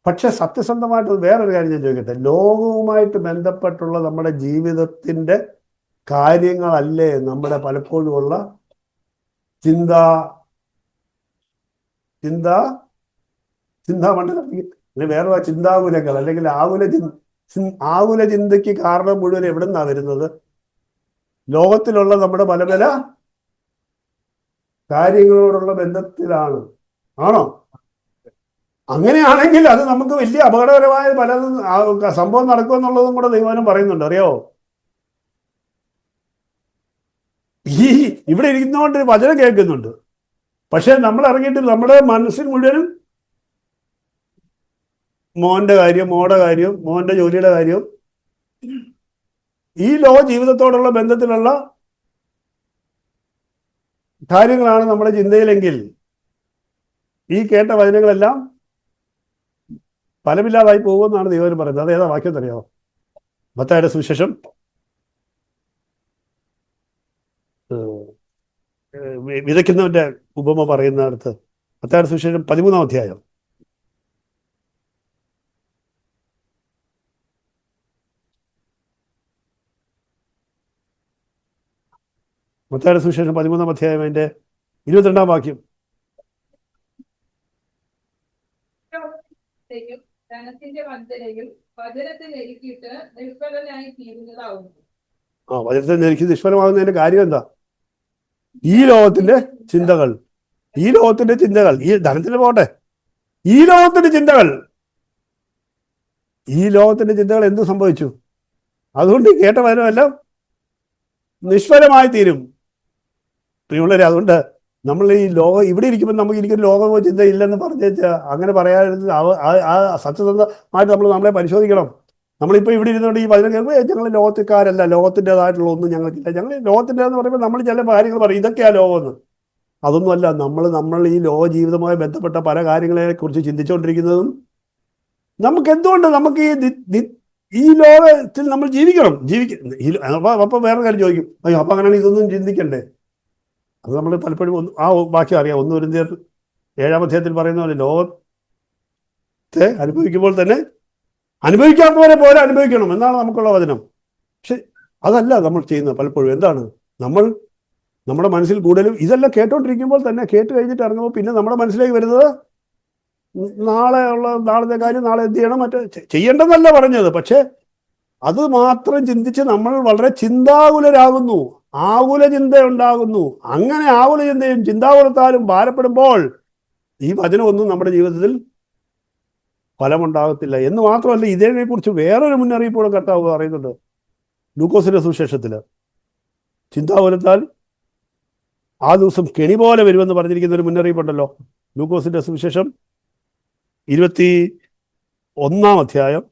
പക്ഷെ സത്യസന്ധമായിട്ട് വേറൊരു കാര്യം ഞാൻ ചോദിക്കട്ടെ, ലോകവുമായിട്ട് ബന്ധപ്പെട്ടുള്ള നമ്മുടെ ജീവിതത്തിന്റെ കാര്യങ്ങളല്ലേ നമ്മുടെ പലപ്പോഴും ഉള്ള ചിന്താമണ്ഡലം, വേറെ ചിന്താകുലങ്ങൾ, അല്ലെങ്കിൽ ആകുല ചിന്തയ്ക്ക് കാരണം മുഴുവൻ എവിടെ നിന്നാണ് വരുന്നത്? ലോകത്തിലുള്ള നമ്മുടെ പല പല കാര്യങ്ങളോടുള്ള ബന്ധത്തിലാണ്. ആണോ? അങ്ങനെയാണെങ്കിൽ അത് നമുക്ക് വലിയ അപകടകരമായ പലതും സംഭവം നടക്കുമെന്നുള്ളതും കൂടെ ദൈവം പറയുന്നുണ്ട്. അറിയാവോ? ഇവിടെ ഇരിക്കുന്നതുകൊണ്ട് വചനം കേൾക്കുന്നുണ്ട്, പക്ഷെ നമ്മൾ ഇറങ്ങിയിട്ട് നമ്മുടെ മനസ്സിൽ മുഴുവനും മോന്റെ കാര്യം, മോളുടെ കാര്യം, മോന്റെ ജോലിയുടെ കാര്യം, ഈ ലോക ജീവിതത്തോടുള്ള ബന്ധത്തിലുള്ള കാര്യങ്ങളാണ് നമ്മുടെ ചിന്തയിലെങ്കിൽ ഈ കേട്ട വചനങ്ങളെല്ലാം ഫലമില്ലാതായി പോകുമെന്നാണ് ദൈവം പറയുന്നത്. അത് ഏതാ വാക്യം അറിയാമോ? മത്തായിയുടെ സുവിശേഷം വിതയ്ക്കുന്നവന്റെ ഉപമ പറയുന്നിടത്ത്, മത്തായിയുടെ സുവിശേഷം 13-ാം അധ്യായം. മത്തായിയുടെ സുവിശേഷം 13-ാം അധ്യായം അതിന്റെ 22-ാം വാക്യം. വചനത്തെ നെരുക്കി നിഷ്ഫലമാകുന്നതിന്റെ കാര്യം എന്താ? ഈ ലോകത്തിന്റെ ചിന്തകൾ, ഈ ധനത്തിന് പോട്ടെ, ഈ ലോകത്തിന്റെ ചിന്തകൾ എന്ത് സംഭവിച്ചു? അതുകൊണ്ട് കേട്ട വചനമെല്ലാം നിഷ്ഫലമായി തീരും പ്രിയമുള്ളവരെ. അതുകൊണ്ട് നമ്മൾ ഈ ഇവിടെ ഇരിക്കുമ്പോൾ നമുക്ക് എനിക്കൊരു ലോകമോ ചിന്ത ഇല്ലെന്ന് പറഞ്ഞു അങ്ങനെ പറയാതെ ആ സത്യസന്ധമായിട്ട് നമ്മളെ പരിശോധിക്കണം. നമ്മളിപ്പോൾ ഇവിടെ ഇരുന്നുകൊണ്ട് ഈ വചനം കേൾക്കുമ്പോൾ ഞങ്ങൾ ലോകത്തിക്കാരല്ല, ലോകത്തിൻ്റെതായിട്ടുള്ള ഒന്നും ഞങ്ങൾക്കില്ല. ഞങ്ങൾ ലോകത്തിൻ്റെ എന്ന് പറയുമ്പോൾ നമ്മൾ ചില കാര്യങ്ങൾ പറയും ഇതൊക്കെയാ ലോകമെന്ന്. അതൊന്നുമല്ല. നമ്മൾ ഈ ലോക ജീവിതവുമായി ബന്ധപ്പെട്ട പല കാര്യങ്ങളെ കുറിച്ച് ചിന്തിച്ചുകൊണ്ടിരിക്കുന്നതും നമുക്ക് എന്തുകൊണ്ട് നമുക്ക് ഈ ലോകത്തിൽ നമ്മൾ ജീവിക്കണം. അപ്പം വേറെ കാര്യം ചോദിക്കും, അയ്യോ അപ്പം അങ്ങനെയാണ് ഇതൊന്നും ചിന്തിക്കണ്ടേ? അത് നമ്മൾ പലപ്പോഴും ആ വാക്യം അറിയാം. 1 കൊരിന്ത്യർ 7-ാം അധ്യായത്തിൽ പറയുന്ന പോലെ ലോകത്തെ അനുഭവിക്കുമ്പോൾ തന്നെ അനുഭവിക്കാൻ പോലെ അനുഭവിക്കണം എന്നാണ് നമുക്കുള്ള വചനം. പക്ഷെ അതല്ല നമ്മൾ ചെയ്യുന്നത് പലപ്പോഴും. എന്താണ് നമ്മുടെ മനസ്സിൽ കൂടുതലും ഇതെല്ലാം കേട്ടോണ്ടിരിക്കുമ്പോൾ തന്നെ കേട്ട് കഴിഞ്ഞിട്ട് ഇറങ്ങുമ്പോൾ പിന്നെ നമ്മുടെ മനസ്സിലേക്ക് വരുന്നത് നാളത്തെ കാര്യം, നാളെ എന്ത് ചെയ്യണം, ചെയ്യേണ്ടതല്ല പറഞ്ഞത്. പക്ഷെ അത് മാത്രം ചിന്തിച്ച് നമ്മൾ വളരെ ചിന്താകുലരാകുന്നു, ആകുല ചിന്ത ഉണ്ടാകുന്നു. അങ്ങനെ ആകുല ചിന്തയും ചിന്താകുലത്താലും ഭാരപ്പെടുമ്പോൾ ഈ വചനമൊന്നും നമ്മുടെ ജീവിതത്തിൽ ഫലമുണ്ടാകത്തില്ല. എന്ന് മാത്രമല്ല, ഇതിനെക്കുറിച്ച് വേറൊരു മുന്നറിയിപ്പോടെ കർത്താവ് പറയുന്നുണ്ട് ലൂക്കോസിന്റെ സുവിശേഷത്തിൽ. ചിന്താകുലത്താൽ ആ ദിവസം കെണി പോലെ വരുമെന്ന് പറഞ്ഞിരിക്കുന്ന ഒരു മുന്നറിയിപ്പുണ്ടല്ലോ. ലൂക്കോസിന്റെ സുവിശേഷം 21-ാം അധ്യായം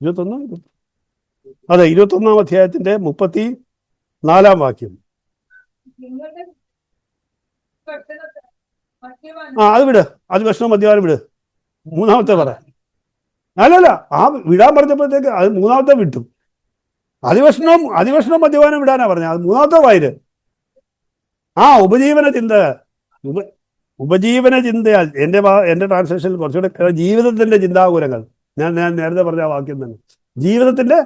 21-ാം അധ്യായത്തിന്റെ 34-ാം വാക്യം. അത് വിട്, അതിഭക്ഷണം മദ്യപാനം വിട്. 3-ാമത്തെ പറ. അല്ലല്ല, ആ വിടാൻ പറഞ്ഞപ്പോഴത്തേക്ക് അത് 3-ാമത്തെ വിട്ടു. അതിഭക്ഷണം മദ്യപാനം വിടാനാ പറഞ്ഞത്. അത് 3-ാമത്തെ വായില്. ഉപജീവന ചിന്തയാൽ എൻ്റെ ട്രാൻസ്ലേഷനിൽ കുറച്ചുകൂടെ ജീവിതത്തിന്റെ ചിന്താകുലങ്ങൾ. ഞാൻ നേരത്തെ പറഞ്ഞ ആ വാക്യം തന്നെ, ജീവിതത്തിന്റെ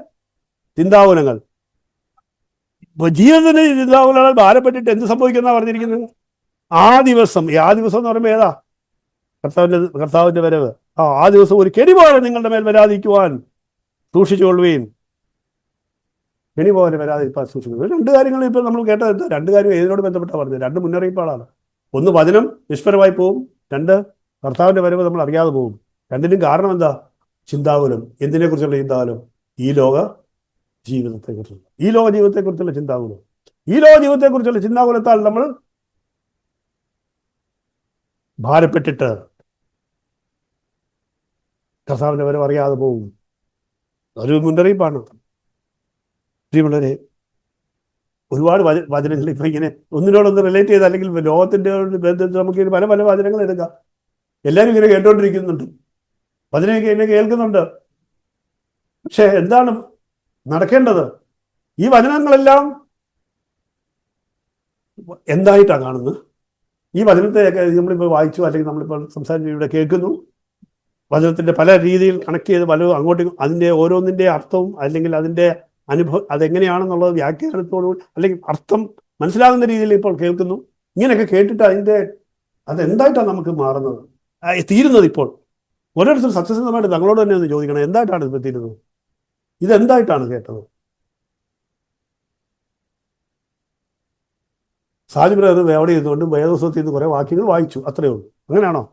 ചിന്താകുലങ്ങൾ. ജീവിതത്തിന്റെ ചിന്താകുലങ്ങൾ ഭാരപ്പെട്ടിട്ട് എന്ത് സംഭവിക്കുന്ന പറഞ്ഞിരിക്കുന്നത്? ആ ദിവസം എന്ന് പറയുമ്പോൾ ഏതാ? കർത്താവിന്റെ വരവ്. ആ ദിവസം ഒരു കെണി പോലെ നിങ്ങളുടെ മേൽ വരാതിരിക്കുവാൻ സൂക്ഷിച്ചുകൊള്ളുകയും. കെണി പോലെ വരാതിരിക്കാൻ സൂക്ഷിക്കുന്നത്. 2 കാര്യങ്ങൾ ഇപ്പോൾ നമ്മൾ കേട്ടത്. 2 കാര്യം ഏതിനോട് ബന്ധപ്പെട്ടാണ് പറഞ്ഞത്? 2 മുന്നറിയിപ്പുകളാണ്. 1, വചനം നിഷ്ഫലമായി പോവും. 2, കർത്താവിന്റെ വരവ് നമ്മൾ അറിയാതെ പോകും. 2നും കാരണം എന്താ? ചിന്താകുലം. എന്തിനെ കുറിച്ചുള്ള ചിന്താകുലം? ഈ ലോക ജീവിതത്തെക്കുറിച്ചുള്ള ചിന്താകുലം. ഈ ലോക ജീവിതത്തെക്കുറിച്ചുള്ള ചിന്താകുലത്താൽ നമ്മൾ ഭാരപ്പെട്ടിട്ട് കർത്താവിന്റെ വരവ് അറിയാതെ പോകും. അതൊരു മുന്നറിയിപ്പാണ് പ്രിയമുള്ളവരെ. ഒരുപാട് വചനങ്ങൾ ഇപ്പൊ ഇങ്ങനെ ഒന്നിനോടൊന്ന് റിലേറ്റ് ചെയ്ത്, അല്ലെങ്കിൽ ലോകത്തിന്റെ ബന്ധത്തിൽ നമുക്ക് പല പല വചനങ്ങൾ എടുക്കാം. എല്ലാവരും ഇങ്ങനെ കേട്ടോണ്ടിരിക്കുന്നുണ്ട്, വചനമൊക്കെ എന്നെ കേൾക്കുന്നുണ്ട്. പക്ഷെ എന്താണ് നടക്കേണ്ടത്? ഈ വചനങ്ങളെല്ലാം എന്തായിട്ടാണ് കാണുന്നത്? ഈ വചനത്തെയൊക്കെ നമ്മളിപ്പോൾ വായിച്ചു, അല്ലെങ്കിൽ നമ്മളിപ്പോൾ സംസാരിച്ചു, ഇവിടെ കേൾക്കുന്നു. വചനത്തിന്റെ പല രീതിയിൽ കണക്ട് ചെയ്ത് പലതും അങ്ങോട്ടും അതിൻ്റെ ഓരോന്നിൻ്റെ അർത്ഥവും അല്ലെങ്കിൽ അതിൻ്റെ അനുഭവം അതെങ്ങനെയാണെന്നുള്ളത് വ്യാഖ്യാനത്തോടു അല്ലെങ്കിൽ അർത്ഥം മനസ്സിലാകുന്ന രീതിയിൽ ഇപ്പോൾ കേൾക്കുന്നു. ഇങ്ങനെയൊക്കെ കേട്ടിട്ട് അതെന്തായിട്ടാണ് നമുക്ക് മാറുന്നത്, തീരുന്നത്? ഇപ്പോൾ ഓരോരുത്തരും സത്യസന്ധമായിട്ട് തങ്ങളോട് തന്നെ ഒന്ന് ചോദിക്കണം, എന്തായിട്ടാണ് ഇപ്പോൾ തീരുന്നത്? ഇതെന്തായിട്ടാണ് കേട്ടത്? സാജിബ്ര അത് അവിടെ ഇരുന്നുകൊണ്ട് വേദോത്സവത്തിൽ നിന്ന് കുറെ വാക്യങ്ങൾ വായിച്ചു, അത്രയേ ഉള്ളൂ. അങ്ങനെയാണോ?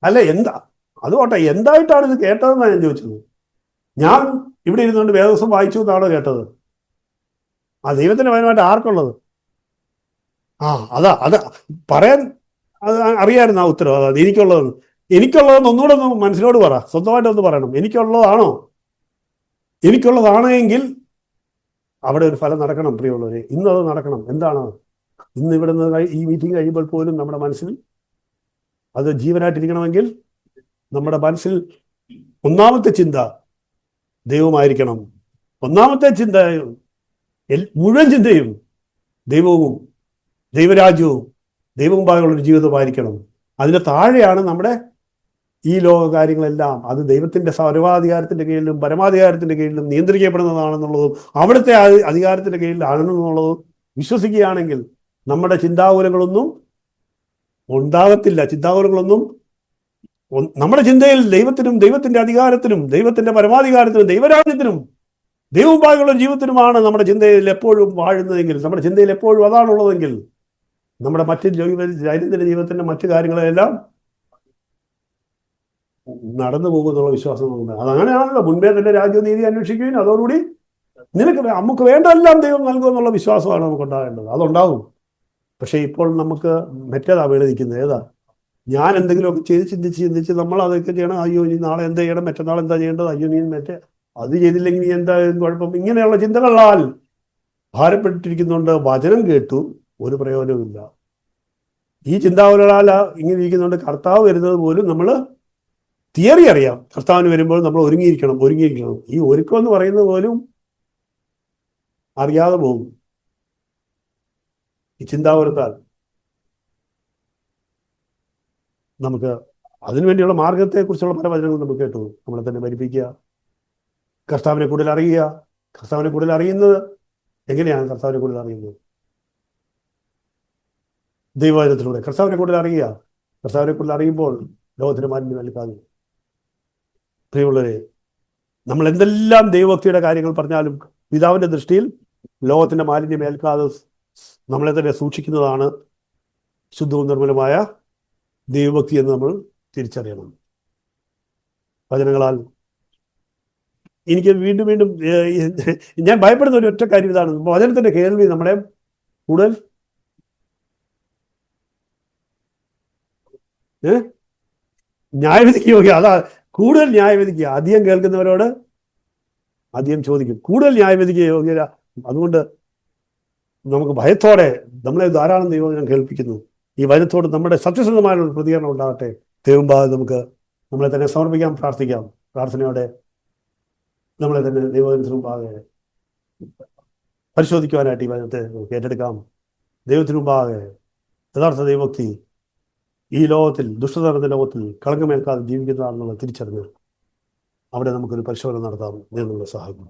അല്ല, അതുകൊട്ടെ, എന്തായിട്ടാണ് ഇത് കേട്ടതെന്നാണ് ഞാൻ ചോദിച്ചത്. ഞാൻ ഇവിടെ ഇരുന്നുകൊണ്ട് വേദോത്സവം വായിച്ചു എന്നാണോ കേട്ടത്? ദൈവത്തിന്റെ വചനമായിട്ട് ആർക്കുള്ളത്? അത് പറയാൻ അറിയാമായിരുന്നു ആ ഉത്തരവ്. അതായത് എനിക്കുള്ളതെന്ന് ഒന്നുകൂടെ ഒന്ന് മനസ്സിനോട് പറ, സ്വന്തമായിട്ടൊന്ന് പറയണം. എനിക്കുള്ളതാണെങ്കിൽ അവിടെ ഒരു ഫലം നടക്കണം പ്രിയമുള്ളവരെ. ഇന്നത് നടക്കണം. എന്താണ്? ഇന്ന് ഇവിടെ നിന്ന് ഈ മീറ്റിംഗ് കഴിയുമ്പോൾ പോലും നമ്മുടെ മനസ്സിൽ അത് ജീവനായിട്ടിരിക്കണമെങ്കിൽ നമ്മുടെ മനസ്സിൽ ഒന്നാമത്തെ ചിന്ത ദൈവമായിരിക്കണം. ഒന്നാമത്തെ ചിന്ത, മുഴുവൻ ചിന്തയും ദൈവവും ദൈവരാജ്യവും ദൈവമുമ്പായുള്ളൊരു ജീവിതമായിരിക്കണം. അതിന് താഴെയാണ് നമ്മുടെ ഈ ലോക കാര്യങ്ങളെല്ലാം. അത് ദൈവത്തിന്റെ സർവാധികാരത്തിന്റെ കീഴിലും പരമാധികാരത്തിന്റെ കീഴിലും നിയന്ത്രിക്കപ്പെടുന്നതാണെന്നുള്ളതും അവിടുത്തെ അധികാരത്തിന്റെ കീഴിലാണെന്നുള്ളതും വിശ്വസിക്കുകയാണെങ്കിൽ നമ്മുടെ ചിന്താകുലങ്ങളൊന്നും ഉണ്ടാകത്തില്ല. ചിന്താകുലങ്ങളൊന്നും നമ്മുടെ ചിന്തയിൽ ദൈവത്തിനും ദൈവത്തിന്റെ അധികാരത്തിനും ദൈവത്തിന്റെ പരമാധികാരത്തിനും ദൈവരാജ്യത്തിനും ദൈവമുമ്പായുള്ള ജീവിതത്തിനുമാണ് നമ്മുടെ ചിന്തയിൽ എപ്പോഴും വാഴുന്നതെങ്കിൽ, നമ്മുടെ ചിന്തയിൽ എപ്പോഴും അതാണുള്ളതെങ്കിൽ, നമ്മുടെ ദൈനംദിന ജീവിതത്തിന്റെ മറ്റു കാര്യങ്ങളെല്ലാം നടന്നു പോകുമെന്നുള്ള വിശ്വാസം നമുക്ക് അതങ്ങനെയാണല്ലോ. മുൻപേ തന്നെ രാജ്യവും നീതി അന്വേഷിക്കുകയും അതോടുകൂടി നിനക്ക് നമുക്ക് വേണ്ടതെല്ലാം ദൈവം നൽകുമെന്നുള്ള വിശ്വാസമാണ് നമുക്ക് ഉണ്ടാകേണ്ടത്. അതുണ്ടാകും. പക്ഷേ ഇപ്പോൾ നമുക്ക് മറ്റേതാ വേണ്ടി നിൽക്കുന്നത്. ഏതാ? ഞാൻ എന്തെങ്കിലുമൊക്കെ ചെയ്ത് ചിന്തിച്ച് നമ്മൾ അതൊക്കെ ചെയ്യണം. അയ്യോ നീ നാളെ എന്താ ചെയ്യണം, മറ്റന്നാൾ എന്താ ചെയ്യേണ്ടത്, അയ്യോ നീ മറ്റേ അത് ചെയ്തില്ലെങ്കിൽ നീ എന്താ കുഴപ്പം, ഇങ്ങനെയുള്ള ചിന്തകളാൽ ഭാരപ്പെട്ടിരിക്കുന്നുണ്ട്. വചനം കേട്ടു ഒരു പ്രയോജനവുമില്ല. ഈ ചിന്താവലകളാൽ ഇങ്ങനെ ഇരിക്കുന്നുണ്ട്. കർത്താവ് വരുന്നത് പോലും നമ്മൾ തിയറി അറിയാം. കർത്താവിന് വരുമ്പോൾ നമ്മൾ ഒരുങ്ങിയിരിക്കണം. ഈ ഒരുക്കം എന്ന് പറയുന്നത് പോലും അറിയാതെ പോകും ഈ ചിന്താവലത്താൽ. നമുക്ക് അതിനുവേണ്ടിയുള്ള മാർഗത്തെക്കുറിച്ചുള്ള പല വചനങ്ങളും നമുക്ക് കേട്ടു. നമ്മളെ തന്നെ ഭരിപ്പിക്കുക, കർത്താവിനെ കൂടുതൽ അറിയുക. കർത്താവിനെ കൂടുതൽ അറിയുന്നത് എങ്ങനെയാണ്? കർത്താവിനെ കൂടുതൽ അറിയുന്നത് ദൈവവചനത്തിലൂടെ. കർത്താവിനെ കൂടുതൽ അറിയുക. കർത്താവിനെ കൂടുതൽ അറിയുമ്പോൾ ലോകത്തിന് മാലിന്യം നൽകാതെ. പ്രിയമുള്ളവരെ, നമ്മൾ എന്തെല്ലാം ദൈവഭക്തിയുടെ കാര്യങ്ങൾ പറഞ്ഞാലും പിതാവിൻ്റെ ദൃഷ്ടിയിൽ ലോകത്തിൻ്റെ മാലിന്യം ഏൽക്കാതെ നമ്മളെ തന്നെ സൂക്ഷിക്കുന്നതാണ് ശുദ്ധവും നിർമ്മലമായ ദൈവഭക്തി എന്ന് നമ്മൾ തിരിച്ചറിയണം. വചനങ്ങളാൽ എനിക്ക് വീണ്ടും വീണ്ടും ഞാൻ ഭയപ്പെടുന്ന ഒരു ഒറ്റ കാര്യം ഇതാണ്. വചനത്തിൻ്റെ കേൾവി നമ്മളെ കൂടുതൽ ന്യായവിധിക്ക് യോഗ്യ. അതാ കൂടുതൽ ന്യായവിധിക്കുക. അധികം കേൾക്കുന്നവരോട് അധികം ചോദിക്കും. കൂടുതൽ ന്യായവിധിക്ക് യോഗ്യത. അതുകൊണ്ട് നമുക്ക് ഭയത്തോടെ നമ്മളെ ധാരാളം ദൈവവചനം കേൾപ്പിക്കുന്നു. ഈ വചനത്തോട് നമ്മുടെ സത്യസന്ധമായുള്ള പ്രതികരണം ഉണ്ടാകട്ടെ. ദൈവമുമ്പാകെ നമുക്ക് നമ്മളെ തന്നെ സമർപ്പിക്കാം, പ്രാർത്ഥിക്കാം. പ്രാർത്ഥനയോടെ നമ്മളെ തന്നെ ദൈവവചനത്തിന് മുമ്പാകെ പരിശോധിക്കുവാനായിട്ട് ഈ വചനത്തെ നമുക്ക് ഏറ്റെടുക്കാം. ദൈവത്തിന് മുമ്പാകെ യഥാർത്ഥ ദൈവഭക്തി ഈ ലോകത്തിൽ, ദുഷ്ടത നിറഞ്ഞ ലോകത്തിൽ കളങ്കമേൽക്കാതെ ജീവിക്കുന്നതാണെന്നുള്ള തിരിച്ചറിഞ്ഞ് അവിടെ നമുക്കൊരു പരിശോധന നടത്താം. ദൈവം നമ്മളെ സഹായിക്കും.